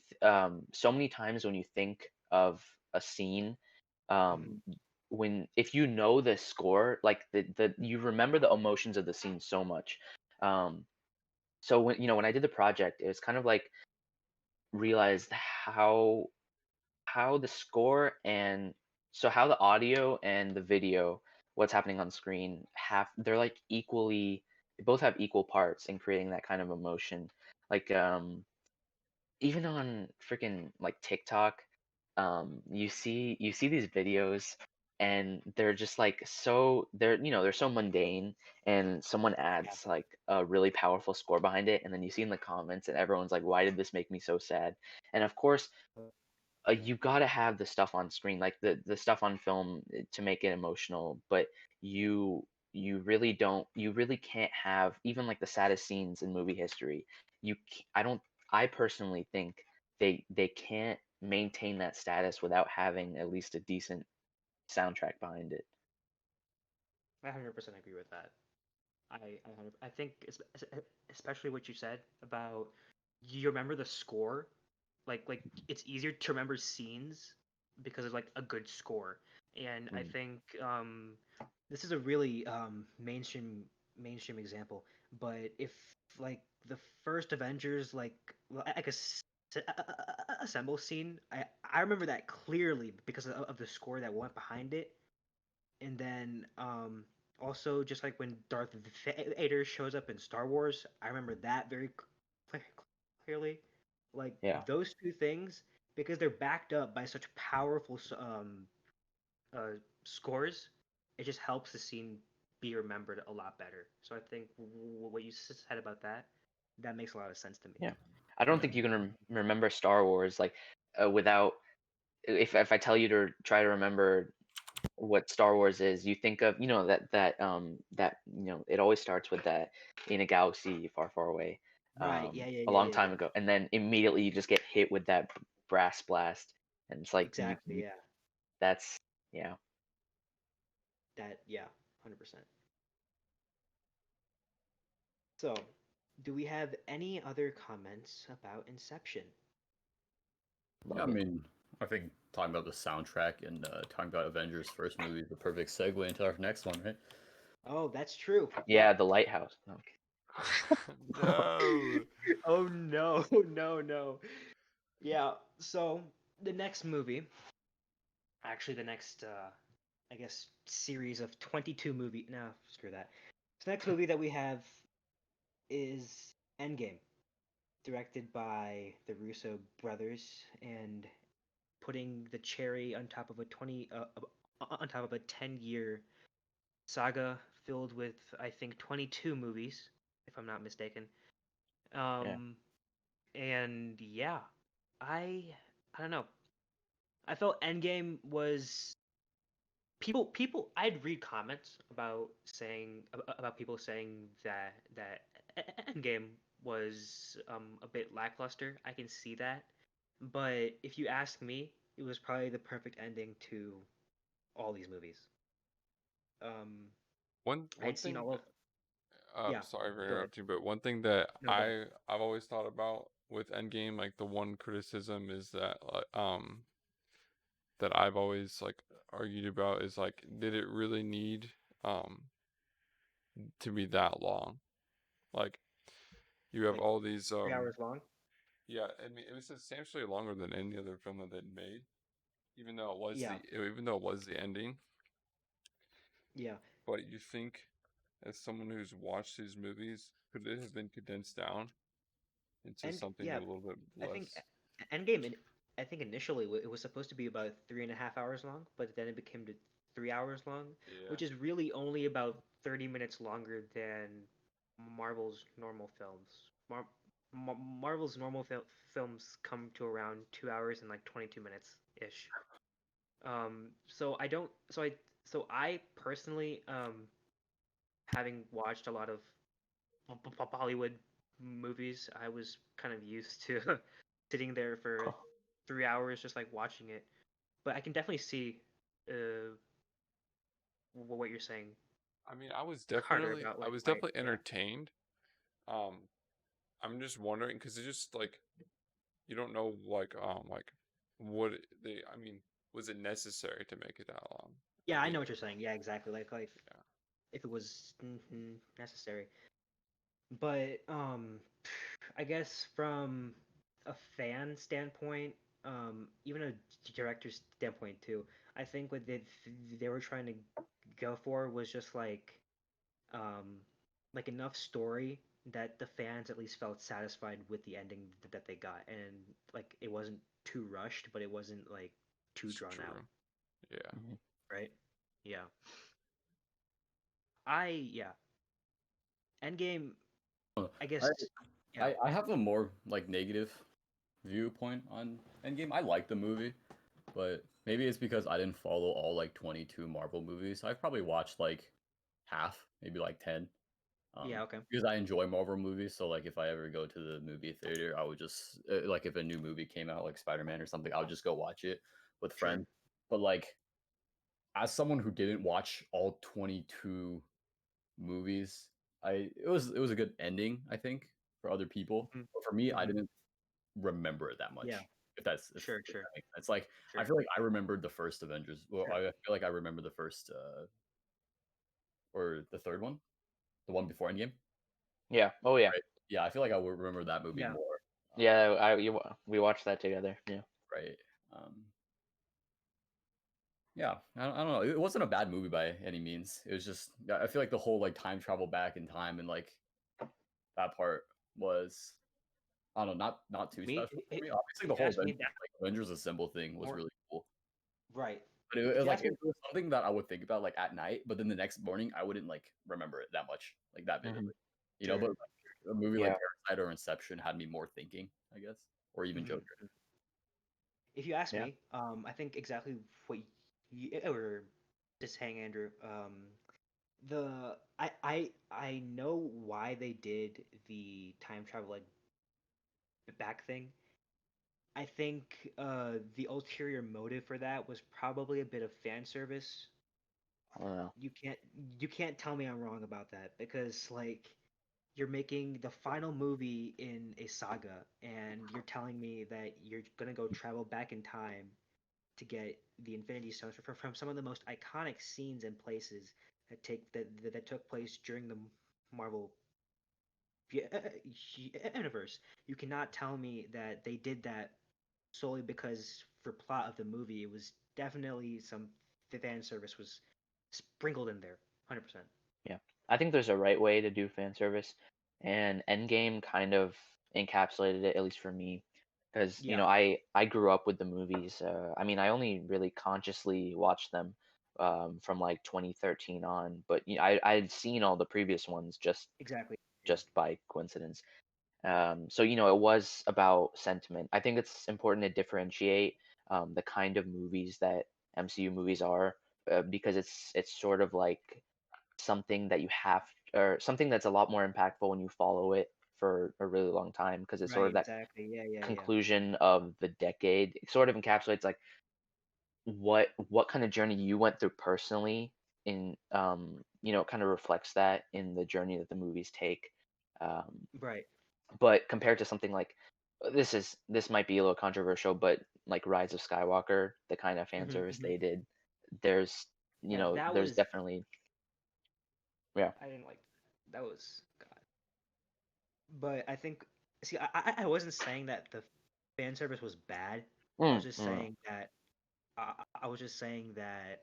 so many times when you think of a scene, um, Mhm. when if you know the score, like the you remember the emotions of the scene so much. Um, so when I did the project, it was kind of like realized how the score and so how the audio and the video, what's happening on screen, have they're like equally, they both have equal parts in creating that kind of emotion. Like even on freaking like TikTok, you see these videos and they're just like they're so mundane, and someone Yeah. adds like a really powerful score behind it, and then you see in the comments and everyone's like, why did this make me so sad? And of course you gotta have the stuff on screen, like the stuff on film, to make it emotional. But you really can't have even like the saddest scenes in movie history. I don't. I personally think they can't maintain that status without having at least a decent soundtrack behind it. I 100% agree with that. I think especially what you said about you remember the score, like it's easier to remember scenes because of like a good score. And I Mm, think this is a really mainstream example, but if like the first Avengers like assemble scene, I remember that clearly because of the score that went behind it. And then also just like when Darth Vader shows up in Star Wars, I remember that very clearly. Like yeah, those two things, because they're backed up by such powerful scores, it just helps the scene be remembered a lot better. So I think what you said about that, that makes a lot of sense to me. yeah. I don't Yeah. think you can remember Star Wars like without, if I tell you to try to remember what Star Wars is, you think of that it always starts with that in a galaxy far, far away, Right. Yeah. Yeah. a Yeah. long Yeah. time Yeah. ago, and then immediately you just get hit with that brass blast, and it's like Exactly. Yeah. that's yeah. That. Yeah. 100%. So, do we have any other comments about Inception? Yeah, I Love it. mean, I think talking about the soundtrack and talking about Avengers first movie is the perfect segue into our next one, right? Oh, that's true. Yeah, Yep. the lighthouse. No. Oh no, no, no. Yeah, so the next movie, actually the next I guess series of 22 movie, no, screw that. The next movie that we have is Endgame, directed by the Russo brothers and putting the cherry on top of a 10-year saga filled with I think 22 movies, if I'm not mistaken. Yeah. Um, and yeah, I I don't know. I felt Endgame was people. I'd read comments about people saying that Endgame was a bit lackluster. I can see that, but if you ask me, it was probably the perfect ending to all these movies. Um, One I'd seen thing, all of. Yeah, sorry for go ahead. interrupting, but one thing that No, go ahead. I've always thought about with Endgame, like the one criticism is that that I've always like argued about is like, did it really need um to be that long? Like you have Like all these 3 hours long. yeah, I mean it was substantially longer than any other film that they'd made, Yeah, even though it was the ending. yeah. But you think, as someone who's watched these movies, could it have been condensed down into And something a yeah, little bit I think less? Endgame. I think initially it was supposed to be about 3.5 hours long, but then it became to 3 hours long, Yeah, which is really only about 30 minutes longer than Marvel's normal films. Marvel's normal films come to around 2 hours and like 22 minutes ish. So I don't. So I personally, having watched a lot of Bollywood movies, I was kind of used to sitting there for 3 hours just like watching it. But I can definitely see uh, what you're saying. I mean, Harder about I like was why, definitely yeah, entertained. Um, I'm just wondering because it's just like you don't know like what they. I mean, was it necessary to make it that long? yeah. At I the know end what of you're saying. Yeah, exactly. Like yeah, if it was necessary. But I guess from a fan standpoint, even a director's standpoint too, I think what they were trying to go for was just um, like enough story that the fans at least felt satisfied with the ending that they got, and like it wasn't too rushed, but it wasn't like too it's drawn out, true. Yeah, Mhm. right? Yeah, yeah. Endgame, Uh, I I, guess, yeah, I have a more like negative viewpoint on Endgame. I like the movie, but maybe it's because I didn't follow all like 22 Marvel movies. I've probably watched like half, maybe like 10. yeah, okay, Because I enjoy Marvel movies, so like if I ever go to the movie theater, I would just like if a new movie came out like Spider-Man or something, I would just go watch it with sure, friends. But like as someone who didn't watch all 22 movies, it was a good ending, I think, for other people. hmm But for me, I hmm didn't remember it that yeah, much. If sure, that makes sense. Like I sure, feel like I remembered the first Avengers. Well, sure. I feel like I remember the first or the third one, the one before Endgame, Yeah. Oh yeah. right? Yeah, I feel like I would remember that movie Yeah, more. Yeah. We watched that together. Yeah. Right. Um, yeah, I don't know. It wasn't a bad movie by any means. It was just I feel like the whole like time travel back in time and like that part was I don't know, not too me. special for me. Obviously, the If you whole ask me that Avengers Assemble thing was more, really cool. right? But If you like ask it me was something that I would think about like at night, but then the next morning I wouldn't like remember it that much, like that Hmm. vividly. You know, but sure. like, a movie like Yeah. Parasite or Inception had me more thinking, I guess, or even Mhm. Joker. If you ask Yeah. me, I think exactly what you were just saying, Andrew. I know why they did the time travel like back thing. I think the ulterior motive for that was probably a bit of fan service. I don't know. You can't you can't tell me I'm wrong about that because like you're making the final movie in a saga and you're telling me that you're gonna go travel back in time to get the Infinity Stones from some of the most iconic scenes and places that took place during the Marvel universe. You cannot tell me that they did that solely because for plot of the movie, it was definitely some fan service was sprinkled in there, 100%. Yeah. I think there's a right way to do fan service, and Endgame kind of encapsulated it, at least for me, because Yeah, I grew up with the movies. I mean, I only really consciously watched them from like 2013 on, but I had seen all the previous ones exactly. Yeah. just by coincidence. So it was about sentiment. I think it's important to differentiate the kind of movies that MCU movies are, because it's sort of like something that you have, or something that's a lot more impactful when you follow it for a really long time, because it's sort Right, of that exactly. Yeah. conclusion of the decade. It sort of encapsulates like what kind of journey you went through personally, in it kind of reflects that in the journey that the movies take. um, Right. but compared to something like, this might be a little controversial, but like Rise of Skywalker, the kind of fan service Hmm. they did, there's Yeah, that there's was. definitely, yeah. I didn't like that. That was God. But I think, see, I wasn't saying that the fan service was bad. I was Mm, just mm. saying that I was just saying that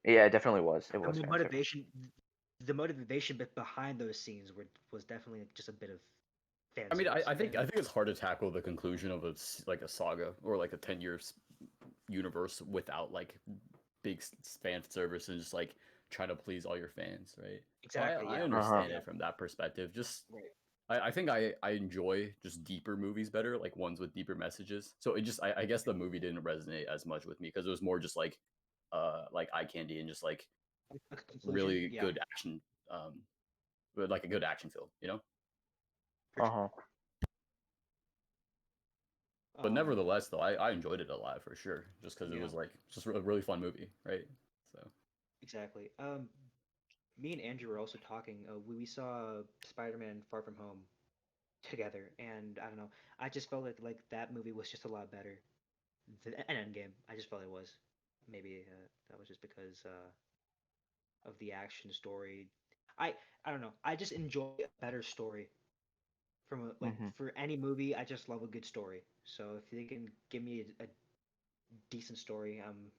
Yeah, it definitely was. It the was fan service. motivation the motivation behind those scenes was definitely just a bit of fan I mean, service. I And think it's hard to tackle the conclusion of like a saga or like a 10 years universe without like big fan service and just like trying to please all your fans, right? So exactly, I yeah, Uh-huh. understand yeah, it from that perspective. Just right. I think I enjoy just deeper movies better, like ones with deeper messages. So it just I guess the movie didn't resonate as much with me because it was more just like eye candy and just like A conclusion, really yeah, good action, um with like a good action film, you know? for sure. Uh-huh. But Um, nevertheless, though, I enjoyed it a lot for sure, just because it yeah, was like just a really fun movie, right? So exactly. Me and Andrew were also talking. We saw Spider-Man: Far From Home together, and I don't know. I just felt like that movie was just a lot better than an Endgame. I just felt it was. Maybe that was just because of the action story. I I don't know. I just enjoy a better story from like Mm-hmm. for any movie. I just love a good story. So if they can give me a decent story, I'm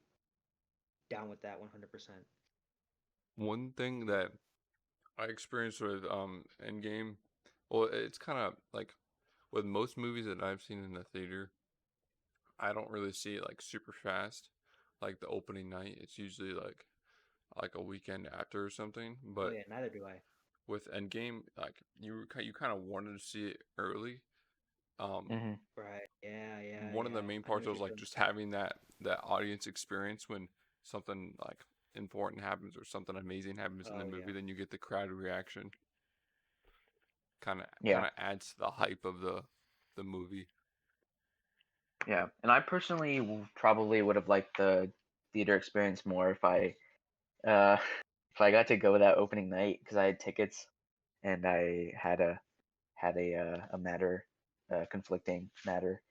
down with that 100%. One thing that I experienced with Endgame, well, it's kind of like with most movies that I've seen in the theater, I don't really see it like super fast. Like the opening night, it's usually like a weekend after or something. Oh But yeah, neither do I. with Endgame, like you kind of wanted to see it early. Um, Mm-hmm. Right. one of the Yeah. main I know parts what was you're like feeling. just having that audience experience when something like important happens or something amazing happens in the Oh movie, yeah. then you get the crowd reaction. Kind of Yeah. kind of adds to the hype of the movie. Yeah. And I personally probably would have liked the theater experience more if uh if I got to go that opening night, because I had tickets, and I had a matter, conflicting matter.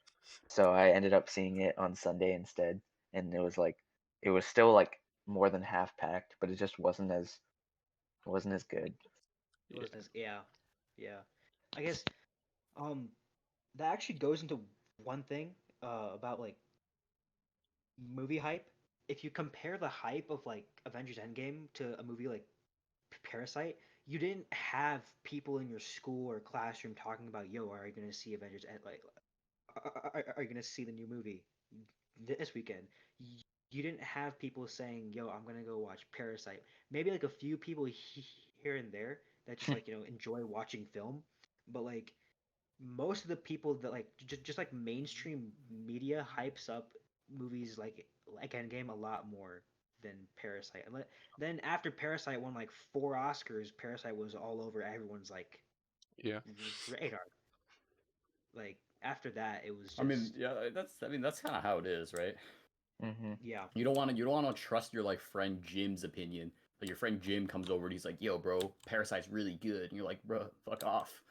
So I ended up seeing it on Sunday instead, and it was still like more than half packed, but it just wasn't as good. It Yeah. wasn't as yeah. Yeah. I guess um that actually goes into one thing about like movie hype. If you compare the hype of like Avengers Endgame to a movie like Parasite, you didn't have people in your school or classroom talking about, "Yo, are you gonna see Avengers End like are you gonna see the new movie this weekend?" You didn't have people saying, "Yo, I'm gonna go watch Parasite." Maybe like a few people here and there that just like enjoy watching film, but like most of the people that like just like mainstream media hypes up movies like Endgame a lot more than Parasite. And then after Parasite won like 4 Oscars, Parasite was all over everyone's like Yeah. radar. Like after that, it was I mean, just yeah, that's kind of how it is, right? Mm-hmm. yeah, You don't want to trust your like friend Jim's opinion. Like your friend Jim comes over and he's like, "Yo, bro, Parasite's really good," and you're like, "Bro, fuck off."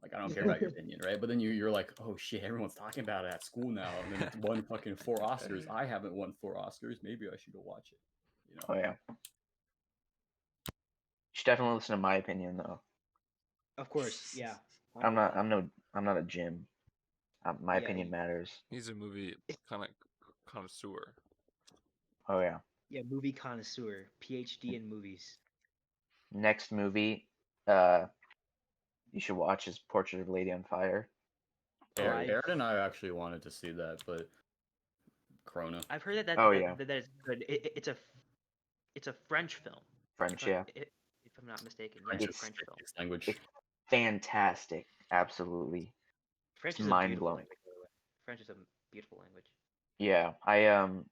Like I don't care about your opinion, right? But then you're like, "Oh shit, everyone's talking about it at school now," and then it's won fucking 4 Oscars. I haven't won 4 Oscars. Maybe I should go watch it. You know? Oh yeah. You should definitely listen to my opinion though. of course, yeah, I'm not 100%. I'm no I'm not a Jim. My Yeah, opinion matters. He's a movie kind of connoisseur. Oh yeah. yeah, movie connoisseur, PhD in movies. Next movie, uh, you should watch is Portrait of a Lady on Fire. Oh, Very. Aaron and I actually wanted to see that, but Corona. I've heard that Oh yeah. that is good. It's a French film, French. Yeah. if I'm not mistaken. Yeah, it's a It's French film. Language. it's fantastic. Absolutely. It's French is a mind beautiful blowing. language, by the way. French is a beautiful language. Yeah,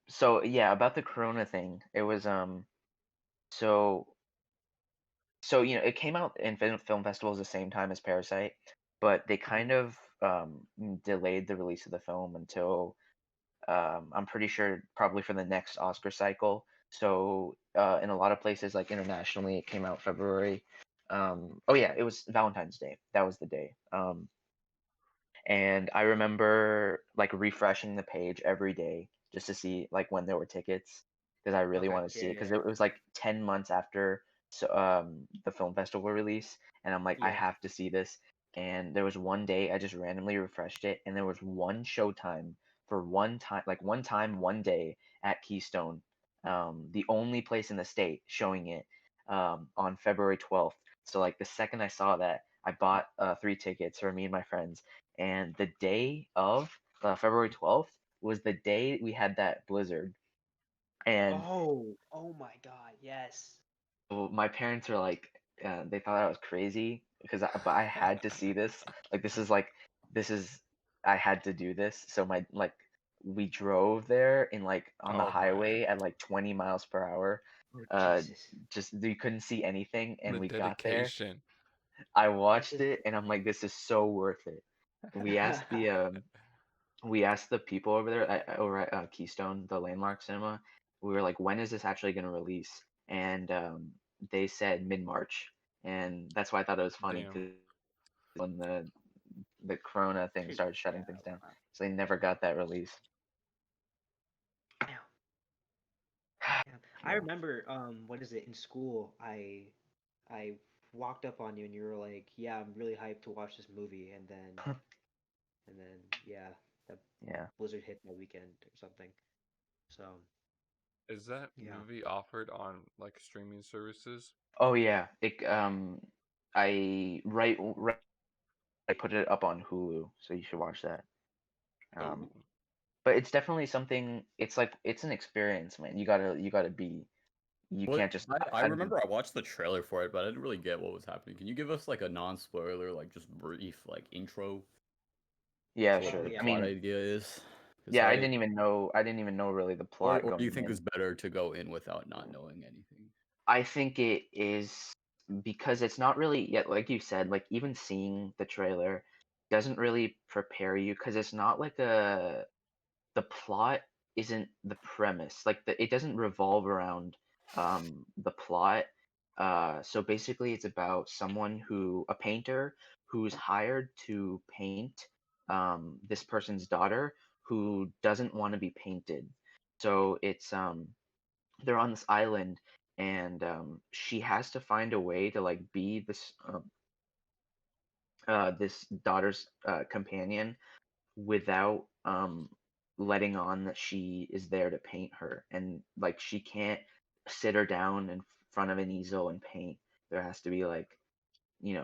so yeah, about the Corona thing, it was so it came out in film festivals the same time as Parasite, but they kind of delayed the release of the film until I'm pretty sure probably for the next Oscar cycle. So in a lot of places, like internationally, it came out February. Oh yeah, it was Valentine's Day. That was the day. And I remember like refreshing the page every day just to see like when there were tickets because I really Okay. wanted to Yeah. see it Yeah. because it was like 10 months after the film festival release, and I'm like, I Yeah. have to see this. And there was one day I just randomly refreshed it, and there was one showtime for one time, one day at Keystone, the only place in the state showing it on February 12th. So like the second I saw that, I bought 3 tickets for me and my friends, and the day of February 12th was the day we had that blizzard. And Oh. Oh my God. Yes. so my parents are like, they thought I was crazy but I had to see this. Like this is I had to do this. So we drove there in like on the Oh man, highway at like 20 miles per hour. Oh Uh, Jesus. just you couldn't see anything, and the we got there. dedication. I That's watched just. it, and I'm like, this is so worth it. We asked the we asked the people over there over at Keystone, the Landmark Cinema. We were like, when is this actually going to release? And they said mid-March, and that's why I thought it was funny Damn. because when the Corona thing started Yeah. shutting things down, Wow. so they never got that release. Damn. Yeah. I Yeah, remember. What is it in school? I walked up on you and you were like, "Yeah, I'm really hyped to watch this movie," and then yeah, the yeah. blizzard hit my weekend or something. So Is that yeah. movie offered on like streaming services? Oh yeah, right, I put it up on Hulu, so you should watch that. Um, Oh, but it's definitely something. It's like it's an experience, man. You gotta be. You What can't just. I I'd be. remember I watched the trailer for it, but I didn't really get what was happening. Can you give us like a non-spoiler, like just brief like intro Yeah, to what Oh the sure. I yeah. plot mean, idea is? Because yeah, I didn't even know. I didn't even know really the plot or do you going think it in. was better to go in without not knowing anything? I think it is because it's not really yet, like you said, like even seeing the trailer doesn't really prepare you because it's not like the plot isn't the premise. Like it doesn't revolve around the plot. So basically it's about a painter who's hired to paint this person's daughter who doesn't want to be painted. So it's they're on this island, and she has to find a way to like be this daughter's companion without letting on that she is there to paint her, and like she can't sit her down in front of an easel and paint. There has to be like,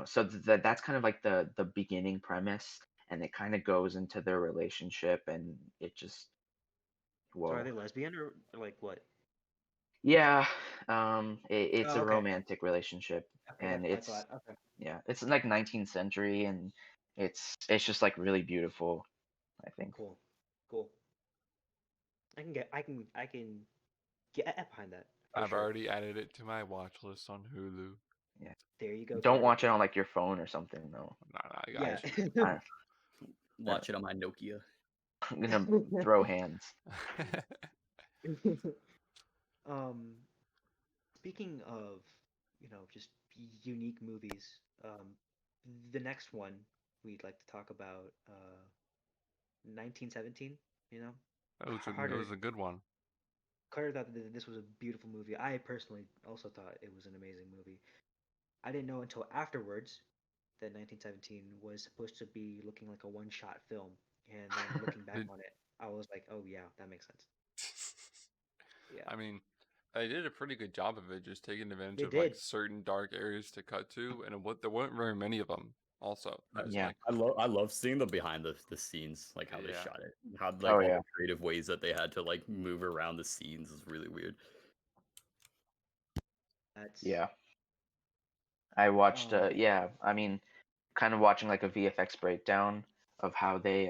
so that's kind of like the beginning premise, and it kind of goes into their relationship, and it just So are whoa. they lesbian or like what? Yeah, it's Oh, a okay. romantic relationship, Okay, and that's what I it's thought. Okay, yeah, it's like 19th century, and it's just like really beautiful, I think. cool, cool. I can get behind that for I've sure. already added it to my watch list on Hulu. Yeah, There you go, don't Carter. watch it on like your phone or something though. Nah, nah, I Yeah. got you. I, Watch it on my Nokia. I'm gonna throw hands. um, Speaking of, just unique movies, the next one we'd like to talk about, 1917. You know, It Carter was a good one. Carter thought that this was a beautiful movie. I personally also thought it was an amazing movie. I didn't know until afterwards that 1917 was supposed to be looking like a one-shot film, and then looking back Did on it, I was like, oh yeah, that makes sense. Yeah, I mean, they did a pretty good job of it, just taking advantage they of like did. certain dark areas to cut to, and there weren't very many of them. Also, I, there's Yeah. like, I love seeing the behind the scenes, like how they yeah, shot it, how Oh like all yeah. the creative ways that they had to like move around the scenes is really weird. That's Yeah. I watched. um Yeah. I mean, kind of watching like a VFX breakdown of how they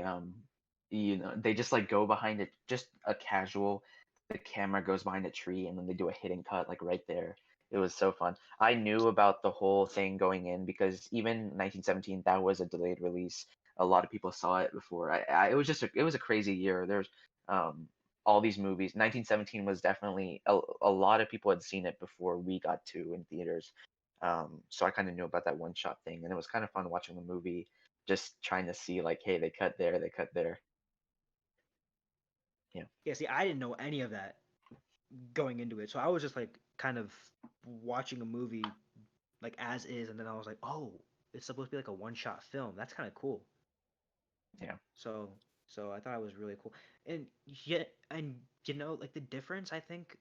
they just like go behind it, just a casual. The camera goes behind a tree, and then they do a hidden cut like right there. It was so fun. I knew about the whole thing going in because even 1917, that was a delayed release. A lot of people saw it before. It was it was a crazy year. There's um all these movies. 1917 was definitely a lot of people had seen it before we got to in theaters. So I kind of knew about that one shot thing, and it was kind of fun watching the movie, just trying to see like, hey, they cut there, they cut there. Yeah. Yeah, see, I didn't know any of that going into it, so I was just like kind of watching a movie like as is, and then I was like, oh, it's supposed to be like a one-shot film. That's kind of cool. Yeah. So, so I thought it was really cool, and yet, and like the difference, I think,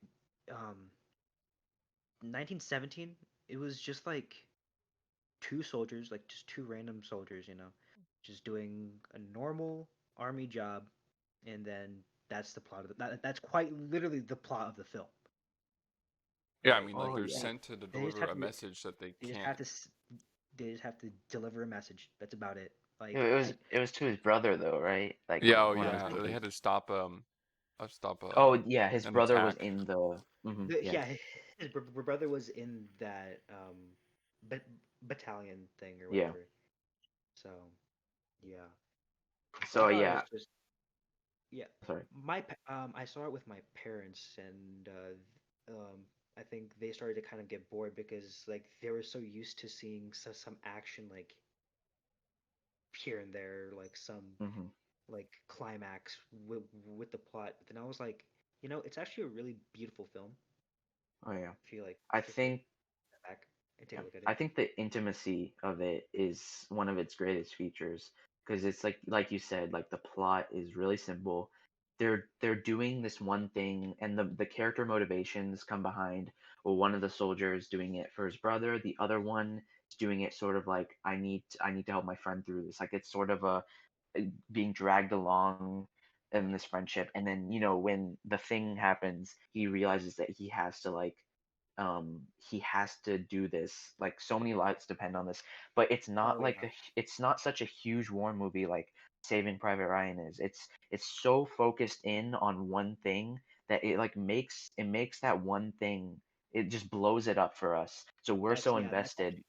1917, it was just like two soldiers, like just two random soldiers, just doing a normal army job, and then that's the plot of that's quite literally the plot of the film. Yeah, I Like mean, like Oh they're yeah. sent to they just deliver have a to, message that they they just can't. have to, they just have to deliver a message. That's about it. It, Like it was it was to his brother though, right? Like Yeah, oh one of his yeah, they brothers. had to stop Oh yeah, his an brother was attack. in the. Yeah. yeah, his brother was in that battalion thing or Yeah. whatever. So yeah, I So thought it yeah. was just yeah. Sorry. I saw it with my parents, and I think they started to kind of get bored because like they were so used to seeing some action like here and there, like some hmm like climax with the plot. But then I was like, it's actually a really beautiful film. Oh yeah. I If you think step back and take Yeah. a look at it. I think the intimacy of it is one of its greatest features because it's like you said, like the plot is really simple. They're doing this one thing, and the character motivations come behind. Well, one of the soldiers doing it for his brother, the other one is doing it sort of like I need to help my friend through this. Like it's sort of being dragged along in this friendship, and then when the thing happens, he realizes that he has to do this, like so many lives depend on this, but Oh yeah, it's not such a huge war movie like Saving Private Ryan is. It's so focused in on one thing that it makes that one thing, it just blows it up for us, so that's actually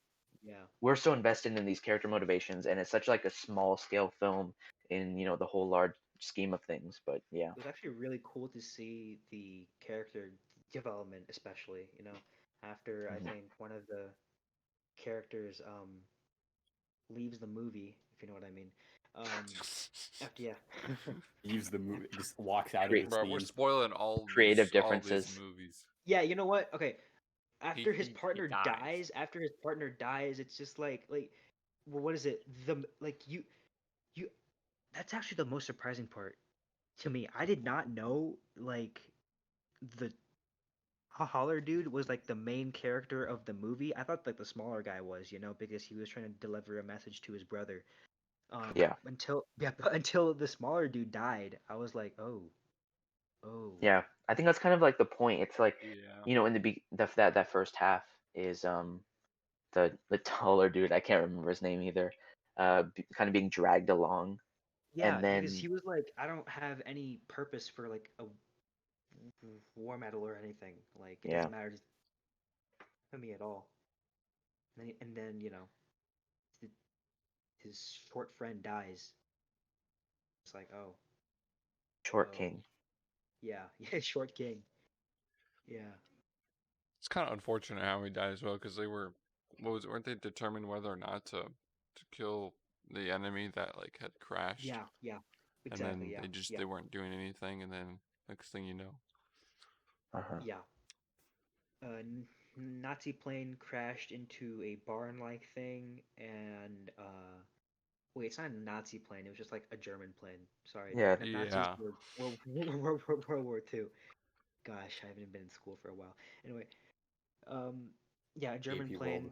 yeah. we're so invested in these character motivations, and it's such like a small scale film in the whole large scheme of things, but yeah. It was actually really cool to see the character development, especially after I Mhm. think one of the characters leaves the movie, if you know what I mean. After yeah, Leaves the movie, just walks out of the Cre- Bro, we're scene. spoiling Creative all these differences. movies. yeah. You know what? Okay, He after his he he partner dies. dies, it's just like, well, what is it? You. That's actually the most surprising part to me. I did not know like the Holler dude was like the main character of the movie. I thought like the smaller guy was, because he was trying to deliver a message to his brother. Yeah. Until yeah, but until the smaller dude died, I was like, oh, oh, Yeah, I think that's kind of like the point. It's like, Yeah. in that first half is the taller dude. I can't remember his name either. Kind of being dragged along, yeah, and because then he was like, I don't have any purpose for like a war medal or anything. Like it yeah, doesn't matter to me at all. And then th- his short friend dies. It's like, oh, Short oh, King. yeah, yeah, short king. Yeah, It's kind of unfortunate how he died as well because they were, weren't they determined whether or not to kill the enemy that like had crashed, yeah, and exactly, then yeah, yeah, they weren't doing anything, and then next thing you know, Uh-huh. yeah. Nazi plane crashed into a barn-like thing, and wait, it's not a Nazi plane. It was just like a German plane. Sorry, Yeah, the Nazis yeah, were World War II. Gosh, I haven't been in school for a while. Anyway, um, yeah, a German AP world. plane.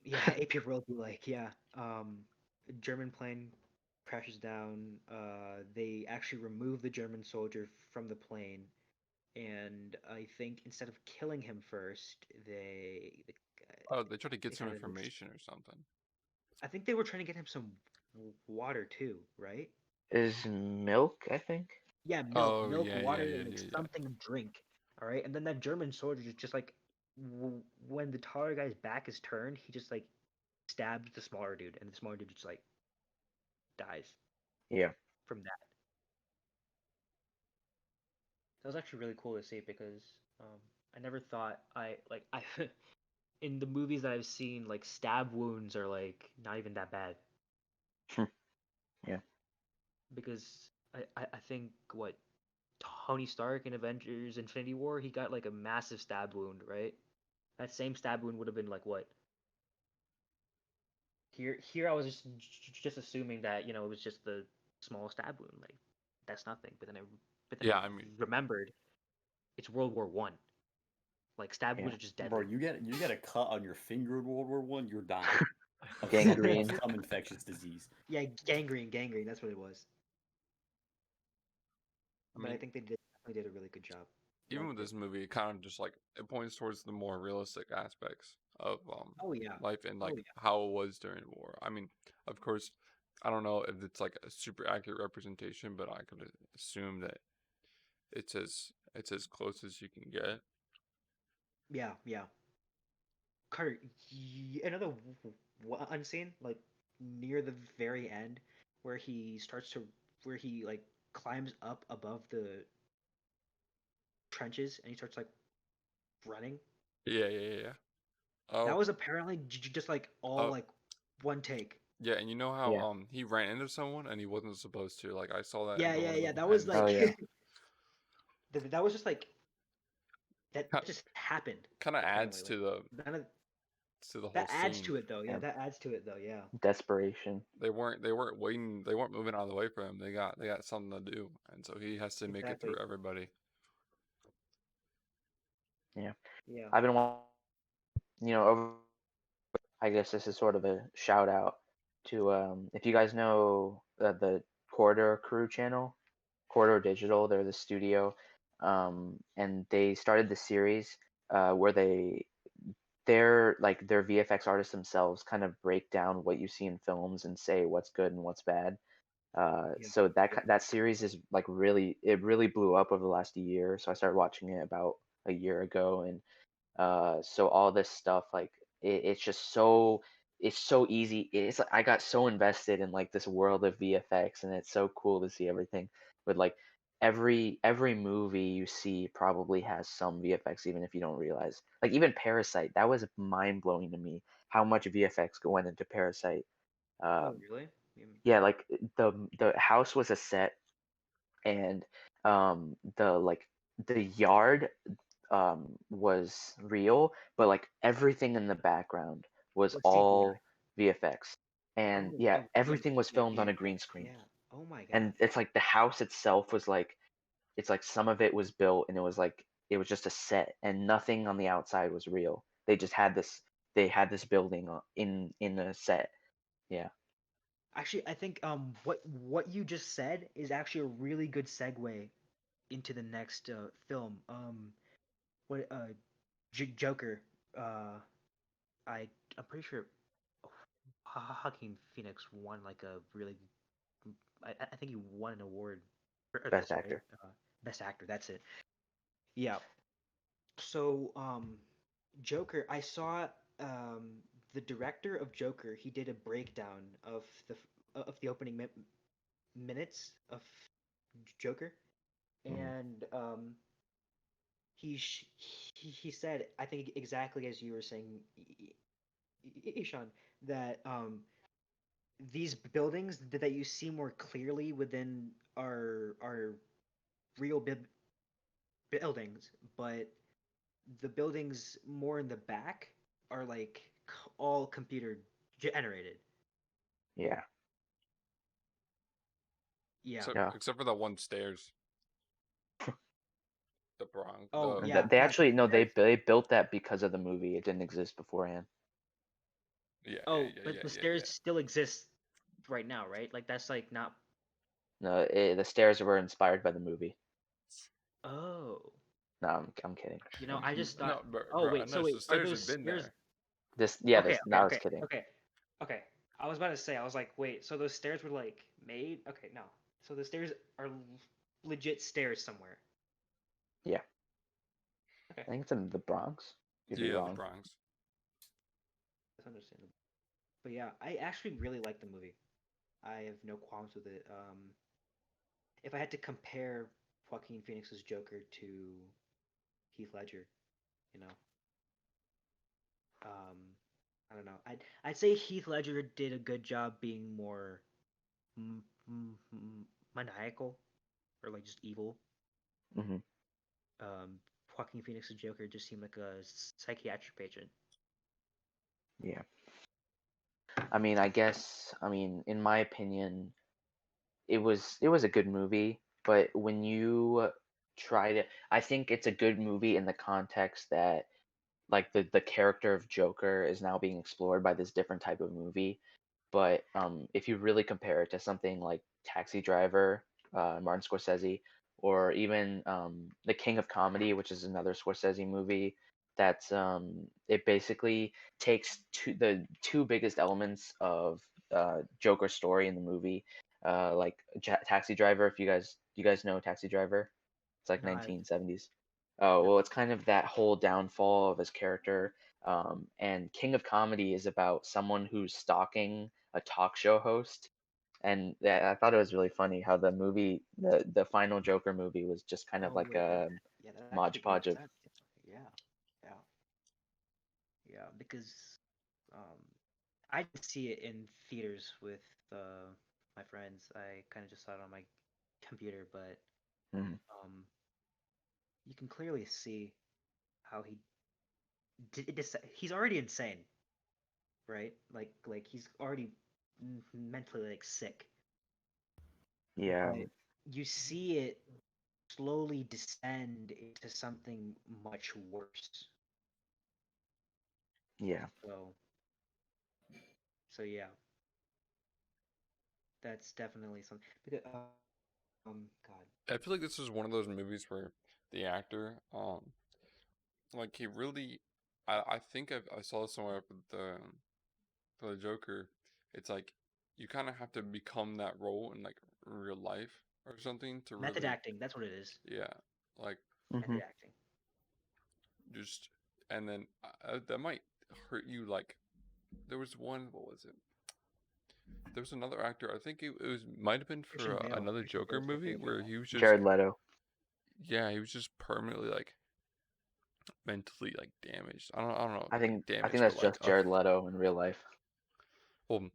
Yeah, AP World be like, yeah. A German plane crashes down. They actually remove the German soldier from the plane, and I think instead of killing him first, oh, they tried to they get some kind of information or something. I think they were trying to get him some water too, right? Is milk, I think. Yeah, milk, Oh milk, yeah, yeah, water, yeah, and like yeah, yeah. something to drink. All right, and then that German soldier just like when the taller guy's back is turned, he just like stabs the smaller dude, and the smaller dude just like dies Yeah. from that. That was actually really cool to see because I never thought I in the movies that I've seen like stab wounds are like not even that bad Yeah. because I think what Tony Stark in Avengers Infinity War he got like a massive stab wound, right? That same stab wound would have been like what? Here I was just assuming that it was just the small stab wound, like that's nothing. But then I Yeah, I mean, remembered it's World War One. Like stab Yeah. wounds are just Bro, deadly. you get a cut on your finger in World War One, you're dying of Gangrene. some infectious disease. Yeah, gangrene. That's what it was. I But I mean, think they definitely did a really good job. even Loved with it. this movie, it kind of just like it points towards the more realistic aspects of Oh yeah. life and Oh like yeah. how it was during war. I mean, of course, I don't know if it's like a super accurate representation, but I could assume that it's as close as you can get. Yeah, yeah. Carter, another one scene like near the very end where he starts to where he like climbs up above the trenches and he starts like running. Yeah, yeah, yeah, yeah. That Oh, was apparently just like all oh, like one take. yeah, and you know how Yeah. he ran into someone and he wasn't supposed to. Like I saw that Yeah, in yeah, one of the yeah. That behind was the Oh like scenes. yeah. that was just like that Kind just happened kind of apparently. adds Like none of to the whole that adds scene. to it though. Yeah, Yeah. that adds to it though. Yeah. Desperation. They weren't waiting. They weren't moving out of the way for him. They got something to do, and so he has to make it through Exactly. everybody. Yeah. Yeah. I've been over. I guess this is sort of a shout out to if you guys know the Corridor Crew channel, Corridor Digital. They're the studio, and they started the series where they're like their VFX artists themselves kind of break down what you see in films and say what's good and what's bad. Yeah. So that series is like really blew up over the last year. So I started watching it about a year ago, and so all this stuff like it's just it's so easy. It's like I got so invested in like this world of VFX, and it's so cool to see everything. With like every movie you see probably has some VFX, even if you don't realize. Like even Parasite, that was mind blowing to me how much VFX went into Parasite. Oh Um, really? yeah, like the house was a set, and the yard was real, but like everything in the background was Was CGI. all VFX. And Oh, yeah, oh, yeah, everything was yeah, filmed on yeah, a green screen. yeah. Oh my And gosh. it's like the house itself was like it's like some of it was built and it was just a set and nothing on the outside was real. They had this building in a set. Yeah. Actually, I think what you just said is actually a really good segue into the next film. What Joker. Uh, I I'm pretty sure Joaquin Phoenix won like a really. I think he won an award for Best this, right? actor. Best actor. That's it. Yeah. So Joker. I saw the director of Joker. He did a breakdown of the opening minutes of Joker, Mhm. and he said, I think exactly as you were saying, Ishan, that these buildings that you see more clearly within our real buildings, but the buildings more in the back are like all computer generated. Yeah. Yeah. Except Yeah. except for that one stairs, the Bronx, Oh And yeah, they yeah. actually no, There's they built that because of the movie. It didn't exist beforehand. yeah, yeah, oh, yeah, but yeah, the yeah, stairs yeah. still exist right now, right? Like that's like not. No, the stairs were inspired by the movie. Oh, No, I'm kidding. I just thought. No, bro, Oh bro, I wait, know so the wait, are stairs those have been stairs? there. Okay, No, okay, I was okay, kidding. okay, okay. I was about to say, I was like, wait, so those stairs were like made? Okay, no. So the stairs are legit stairs somewhere. Yeah. Okay. I think it's in the Bronx. Could be Yeah, the wrong. Bronx. That's understandable. But yeah, I actually really like the movie. I have no qualms with it. If I had to compare Joaquin Phoenix's Joker to Heath Ledger, you know, I don't know. I'd say Heath Ledger did a good job being more maniacal or like just evil. Hmm. Joaquin Phoenix's Joker just seemed like a psychiatric patient. Yeah. I mean, I guess. I mean, in my opinion, it was a good movie, but when you try to, I think it's a good movie in the context that like the character of Joker is now being explored by this different type of movie. But if you really compare it to something like Taxi Driver, Martin Scorsese, or even The King of Comedy, which is another Scorsese movie, that's it basically takes the two biggest elements of Joker's story in the movie, like Taxi Driver. If you guys know Taxi Driver, it's like No, I 1970s. Oh no. well, it's kind of that whole downfall of his character. And King of Comedy is about someone who's stalking a talk show host. And I thought it was really funny how the final Joker movie was just kind of Oh like wait, a yeah, that actually modge makes of. sense. Yeah, yeah, yeah. Because um, I didn't see it in theaters with my friends. I kind of just saw it on my computer, but Mhm. um, you can clearly see how he's already insane, right? Like he's already mentally like sick, Yeah, but you see it slowly descend into something much worse. yeah, So so yeah, that's definitely something. Because God, I feel like this is one of those movies where the actor, like he really, I think I saw this somewhere with the for the Joker. It's like you kind of have to become that role in like real life or something to method really, acting. That's what it is. yeah, like hmm, Method acting. just and then that might hurt you. Like there was one, what was it? There was another actor. I think it was might have been Christian for Bale. another Christian Joker Bale's my movie favorite. where he was just Jared Leto. yeah, he was just permanently like mentally like damaged. I don't know, I like think I think damaged, but that's like just Jared Leto in real life. well,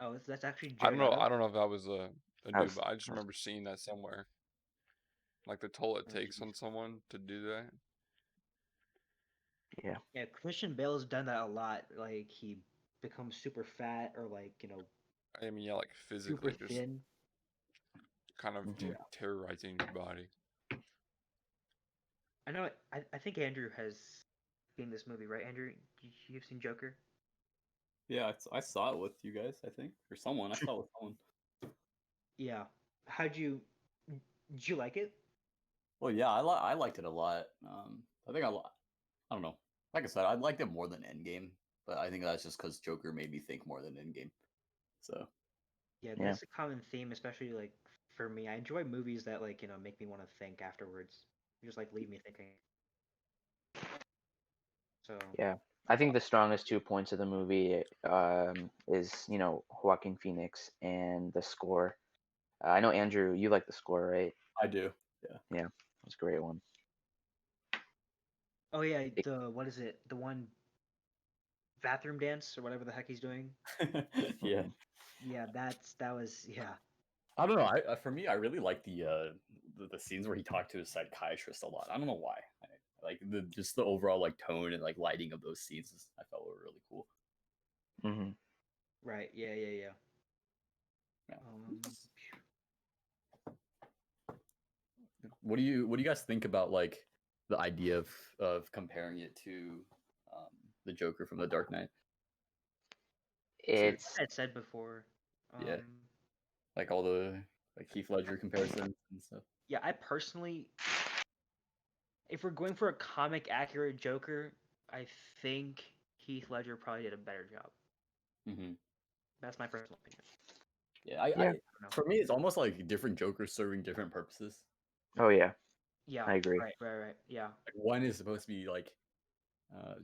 Oh, that's actually I Jared don't know. Leto. I don't know if that was a That dude, was, but I just that was remember seeing that somewhere. Like the toll it Oh, takes jeez. on someone to do that. yeah, Yeah, Christian Bale's done that a lot. Like he becomes super fat or like I mean, yeah, like super physically, just thin. kind of hmm, Yeah, terrorizing your body. I know. I think Andrew has seen this movie, right? Andrew, you've seen Joker? Yeah, I saw it with you guys, I think, or someone. I saw it with someone. Yeah. How'd you? Did you like it? Well, yeah, I liked it a lot. I think I don't know. Like I said, I liked it more than Endgame, but I think that's just because Joker made me think more than Endgame. So Yeah, yeah, that's a common theme, especially like for me. I enjoy movies that like make me want to think afterwards. Just like leave me thinking. So yeah. I think the strongest 2 points of the movie is Joaquin Phoenix and the score. I know Andrew, you like the score, right? I do. Yeah. Yeah, it's a great one. oh yeah, It, the what is it? The one bathroom dance or whatever the heck he's doing. Yeah. mhm. Yeah, that was yeah. I don't know. For me, I really like the scenes where he talked to his psychiatrist a lot. I don't know why. Like the just the overall like tone and like lighting of those scenes. I felt were really cool. Mhm. Right. Yeah. Yeah. Yeah. Yeah. Um. What do you guys think about like the idea of comparing it to the Joker from The Dark Knight series? It's Like I said before. Yeah, Um. like all the like Heath Ledger comparisons and stuff. Yeah. I personally, if we're going for a comic accurate Joker, I think Heath Ledger probably did a better job. Hmm. That's my personal opinion. Yeah, Yeah. I don't know. for me, it's almost like different Jokers serving different purposes. Oh yeah, Yeah, I agree. right. Yeah, Like one is supposed to be like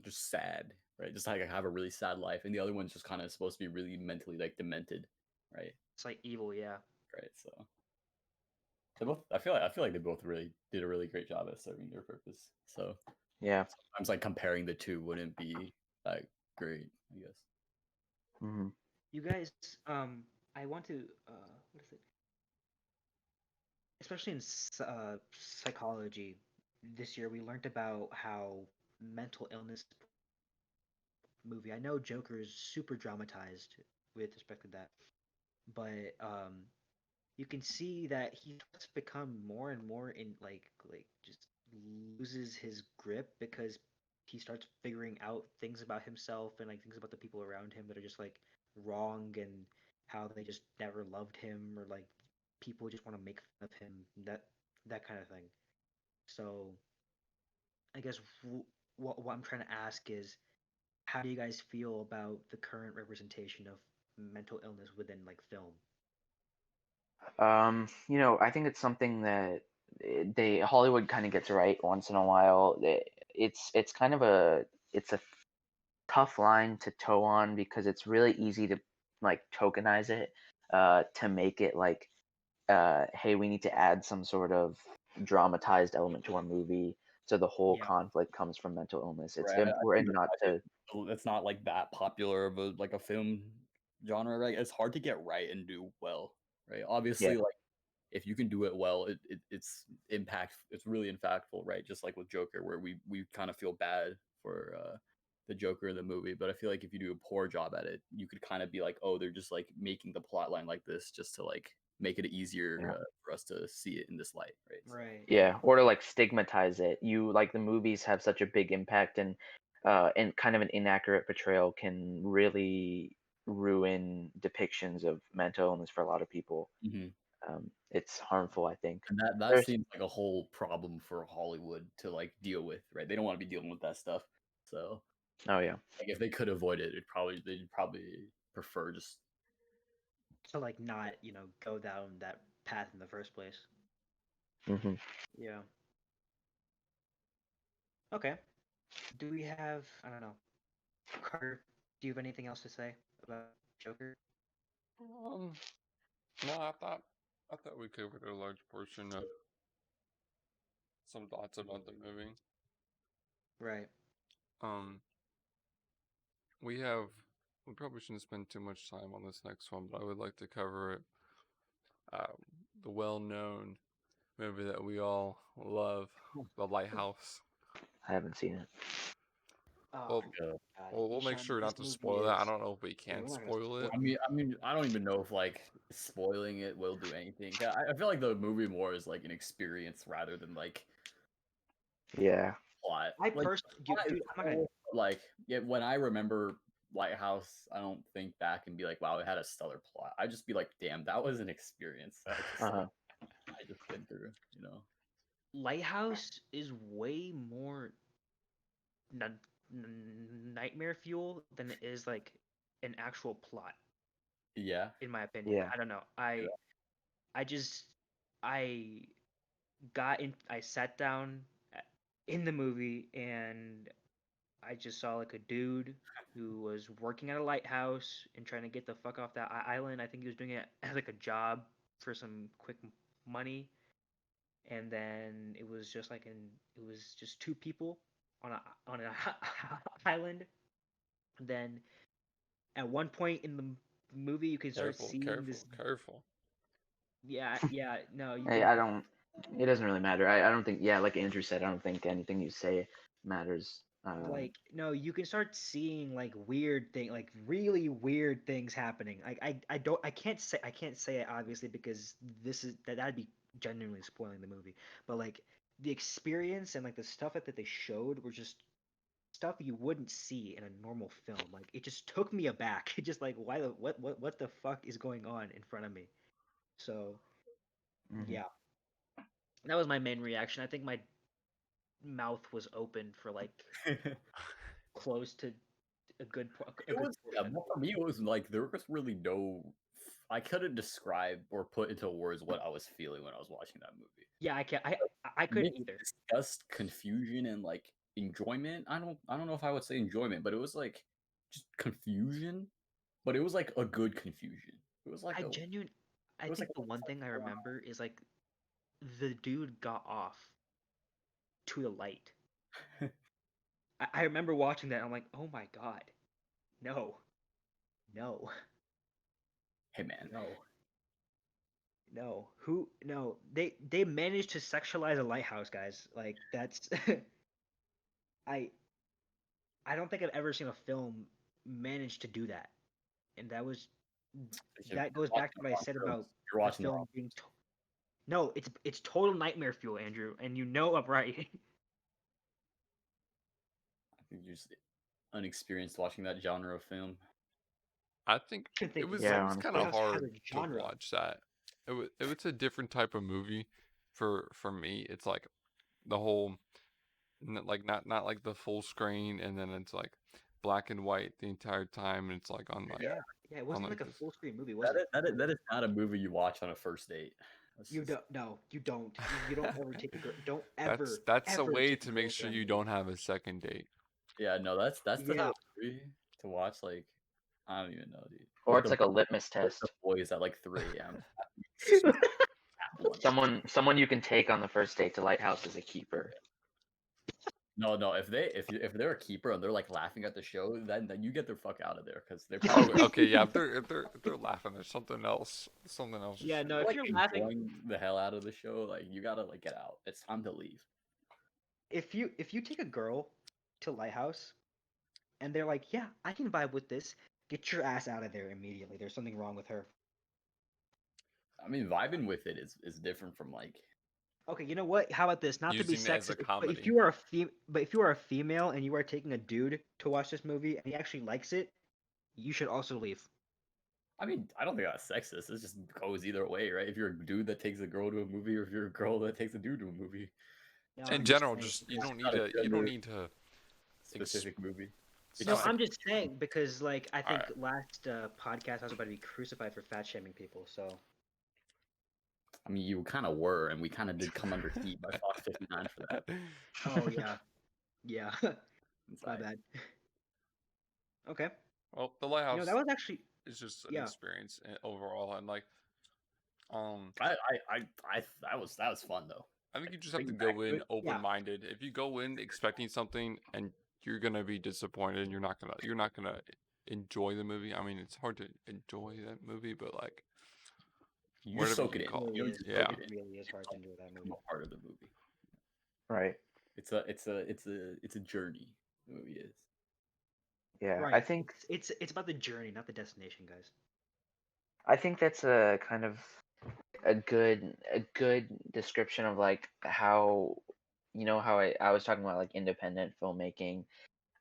just sad, right? Just like have a really sad life, and the other one's just kind of supposed to be really mentally like demented, right? it's like evil. Yeah, Right. So they both, I feel like they both really did a really great job at serving their purpose. So Yeah. sometimes like comparing the two wouldn't be that great, I guess. Hmm. you guys. I want to. What is it? Especially in psychology, this year we learned about how mental illness movie. I know Joker is super dramatized with respect to that, but you can see that he starts to become more and more in like just loses his grip because he starts figuring out things about himself and like things about the people around him that are just like wrong and how they just never loved him or like people just want to make fun of him that kind of thing. So I guess what I'm trying to ask is how do you guys feel about the current representation of mental illness within like film? I think it's something that they Hollywood kind of gets right once in a while. It's kind of a tough line to toe on because it's really easy to like tokenize it, to make it like, hey, we need to add some sort of dramatized element to our movie, so the whole Yeah, conflict comes from mental illness. It's Right. important not to. It's not like that popular of a like a film genre, right? It's hard to get right and do well, right? Yeah, Obviously, like if you can do it well, it's really impactful, right? Just like with Joker, where we kind of feel bad for the Joker in the movie, but I feel like if you do a poor job at it, you could kind of be like, oh, they're just like making the plot line like this just to like make it easier yeah, for us to see it in this light, right? So, right. yeah. Or to like stigmatize it. You like the movies have such a big impact, and kind of an inaccurate portrayal can really ruin depictions of mental illness for a lot of people. mhm. It's harmful, I think. And that There's seems like a whole problem for Hollywood to like deal with, right? They don't want to be dealing with that stuff. So Oh yeah. like if they could avoid it, they'd probably prefer just To like not, go down that path in the first place. Hmm. Yeah. Okay. Do we have, I don't know, Carter, do you have anything else to say about Joker? Um, no, I thought we covered a large portion of some thoughts about the movie. Right. Um, we probably shouldn't spend too much time on this next one, but I would like to cover it. Uh, the well-known movie that we all love, The Lighthouse. I haven't seen it. Oh, Well, like a God. we'll make Ishan, sure this not to movie spoil that. I is. don't know if we Yeah, can we're not gonna spoil it. spoil. I don't even know if like spoiling it will do anything. I feel like the movie more is like an experience rather than like Yeah. plot. I Like personally, the plot is dude, I'm not gonna. cool, but, like yeah, when I remember Lighthouse, I don't think back and be like, wow, it had a stellar plot. I just be like, damn, that was an experience. Uh-huh. I just been through, you know. Lighthouse is way more n- nightmare fuel than it is like an actual plot, Yeah. in my opinion. Yeah. I don't know. Yeah. I just, I I sat down in the movie and I just saw like a dude who was working at a lighthouse and trying to get the fuck off that island. I think he was doing it as like a job for some quick money, and then it was just two people on a island. And then at one point in the movie, you can start Careful, seeing careful, this. careful. Yeah, no, you Hey, can. I don't. It doesn't really matter. I don't think. Yeah, like Andrew said, I don't think anything you say matters. Like no, you can start seeing like weird thing, like really weird things happening. Like I can't say it obviously because that'd be genuinely spoiling the movie. But like the experience and like the stuff that they showed were just stuff you wouldn't see in a normal film. Like it just took me aback. It just like why the what the fuck is going on in front of me? So Mhm. yeah, that was my main reaction. I think my mouth was open for like close to a good It good was yeah, portion. but for me it was like there was really no I couldn't describe or put into words what I was feeling when I was watching that movie. Yeah, I can't. I couldn't Mixed either. disgust, confusion, and like enjoyment. I don't know if I would say enjoyment, but it was like just confusion. But it was like a good confusion. It was like I a genuine. I it was think like the one thing I remember is like the dude got off to the light. I remember watching that. And I'm like, oh my god, no, no, hey man. no, no. Who? No. They managed to sexualize a lighthouse, guys. Like that's. I I don't think I've ever seen a film manage to do that, and that goes back to what I said about You're the watching the wrong. film being. No, it's total nightmare fuel, Andrew, and you know I'm right. I think you're just unexperienced watching that genre of film. I think I think Yeah, it was kind of honestly. Lighthouse has hard a to genre. watch that. It's a different type of movie for me. It's like the whole like not like the full screen, and then it's like black and white the entire time, and it's like on like Yeah, yeah. It on wasn't like like a this. full screen movie, was it? That is not a movie you watch on a first date. That's You just, don't. No, you don't. You don't ever take a girl. Don't That's a ever way take a to girl make to sure that you movie. don't have a second date. yeah, no, that's the Yeah, type of movie to watch. Like I don't even know, dude. Or it's like a litmus With the test. boys at like 3 a.m. Someone you can take on the first date to Lighthouse as a keeper. No, if they're a keeper and they're like laughing at the show, then you get the fuck out of there because they're Oh, probably okay, yeah. If they're laughing, there's something else. Something else. yeah. No, they're, if like you're laughing, enjoying the hell out of the show. Like you gotta like get out. It's time to leave. if you take a girl to Lighthouse and they're like, yeah, I can vibe with this. Get your ass out of there immediately. There's something wrong with her. I mean, vibing with it is different from like. Okay, you know what? How about this? Not to be Using it as a sexist, but if comedy. you are but if you are a female and you are taking a dude to watch this movie and he actually likes it, you should also leave. I mean, I don't think that's sexist. It just goes either way, right? If you're a dude that takes a girl to a movie, or if you're a girl that takes a dude to a movie, No, In I'm just general, saying just you because don't need not a to. You don't gender need to. specific movie. It's no, not like- I'm just saying because like I think Alright. last podcast I was about to be crucified for fat shaming people. So I mean, you kind of were, and we kind of did come under heat by Fox 59 for that. oh yeah, yeah, It's my like, bad. Okay, Well, the you know lighthouse that was actually is just an yeah. experience overall, and like, um, that was fun though. I think you just have to Thinking back go to in it, open-minded. If you go in expecting something and you're gonna be disappointed, and you're not gonna enjoy the movie. I mean, it's hard to enjoy that movie, but like, you whatever soak you it in. call Really You know, is. just Yeah. soak It it in. really is hard to enjoy that movie. Become a part of the movie. Right. It's a journey. The movie is. Yeah. Right. I think it's about the journey, not the destination, guys. that's a kind of a good description of like how how I was talking about like independent filmmaking.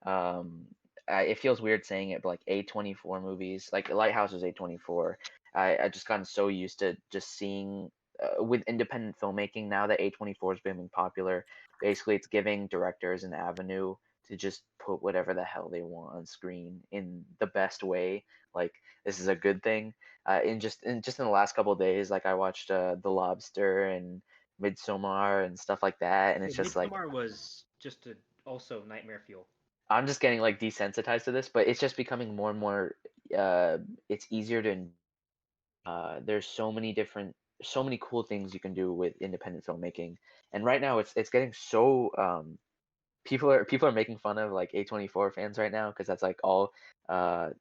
Um, it feels weird saying it, but like A24 movies, like Lighthouse is A24. I just gotten so used to just seeing with independent filmmaking now that A24 is becoming popular. Basically, it's giving directors an avenue to just put whatever the hell they want on screen in the best way. Like this is a good thing. In the last couple of days, like I watched The Lobster and Midsommar and stuff like that, and Okay, it's just like Midsommar was just also nightmare fuel. I'm just getting like desensitized to this, but it's just becoming more and more. It's easier to. There's so many cool things you can do with independent filmmaking, and right now it's getting so. People are making fun of like A24 fans right now because that's like all.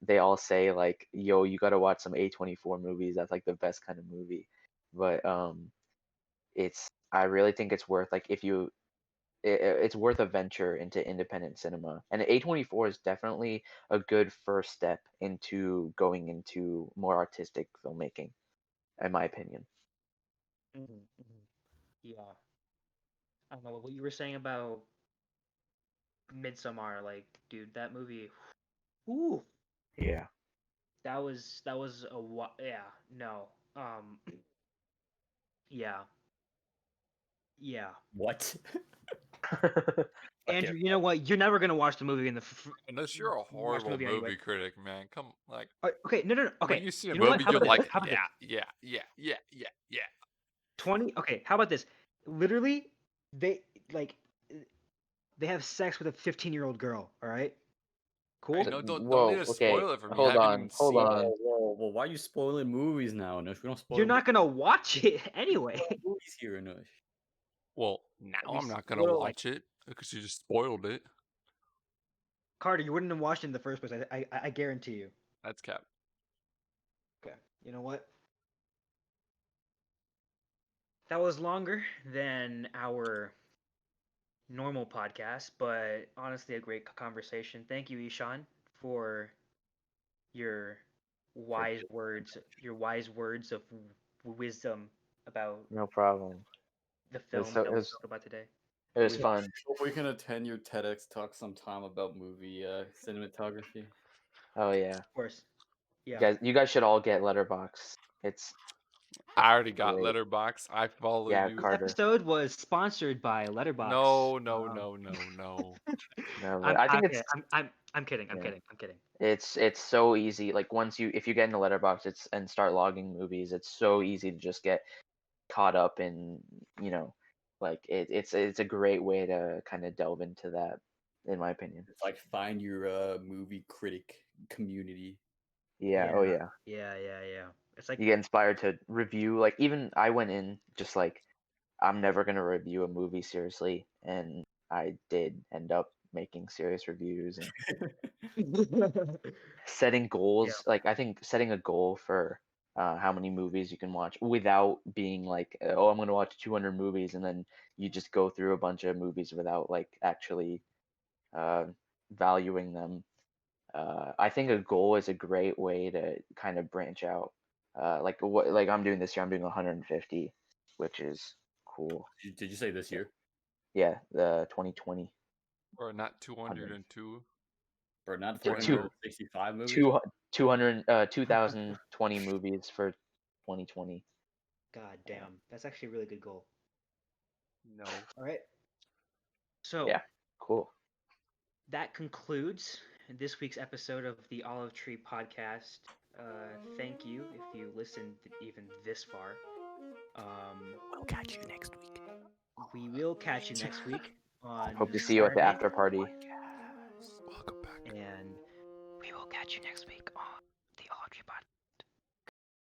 They all say like, "Yo, you got to watch some A24 movies. That's like the best kind of movie," but it's. I really think it's worth like if you it's worth a venture into independent cinema. And A24 is definitely a good first step into going into more artistic filmmaking, in my opinion. Yeah. I don't know what you were saying about Midsommar. Like, dude, that movie. Ooh, Yeah. that was yeah. No. Yeah. Yeah. What? Andrew, you know what? You're never gonna watch the movie in the Unless you're a watch the horrible movie movie anyway. critic, man. Come, like, Okay, no. when Okay, you see a you know what? movie, How you're about this? like, How about this? yeah. 20. Okay, how about this? Literally, they like they have sex with a 15-year-old girl. All right, cool. Hey, no, don't need Whoa. to Okay. spoil it for me. I Hold haven't on. even Hold seen on. it. Well, why are you spoiling movies now, Anush? We don't spoil. You're not gonna watch it anyway. movies here, Anush. Well, now We I'm not gonna spoil, like- watch it because you just spoiled it. Carter, you wouldn't have watched it in the first place. I guarantee you. That's cap. Okay, you know what? That was longer than our normal podcast, but honestly, a great conversation. Thank you, Ishan, for your wise words, of wisdom about No problem. the It was film so. that It we was. spoke about today. It was We- fun. Hope we can attend your TEDx talk sometime about movie cinematography. Oh yeah. Of course. Yeah. You guys should all get Letterbox. It's I already got great. Letterbox. I follow Yeah, you. This Carter. episode was sponsored by Letterboxd. No. No, I'm but I think okay, it's I'm kidding. I'm Yeah. kidding. I'm kidding. it's so easy. Like once if you get into Letterbox, and start logging movies, it's so easy to just get caught up in, like it's a great way to kind of delve into that, in my opinion. It's like find your movie critic community. Yeah. Oh yeah. Yeah. It's like You get inspired to review. Like even I went in just like I'm never gonna review a movie seriously, and I did end up making serious reviews and setting goals. Like I think setting a goal for how many movies you can watch without being like, oh, I'm gonna watch 200 movies, and then you just go through a bunch of movies without like actually uh, valuing them. I think a goal is a great way to kind of branch out. Like I'm doing this year, I'm doing 150, which is cool. Did you say this year? Yeah, the 2020. Or not 202. Or not Two- 465 movies? 2020 movies for 2020. God damn. That's actually a really good goal. No. All right. So Yeah, cool. that concludes this week's episode of the Olive Tree Podcast. Thank you if you listened even this far. We'll catch you next week. We will catch you next week on Hope to see you at the Saturday. after party.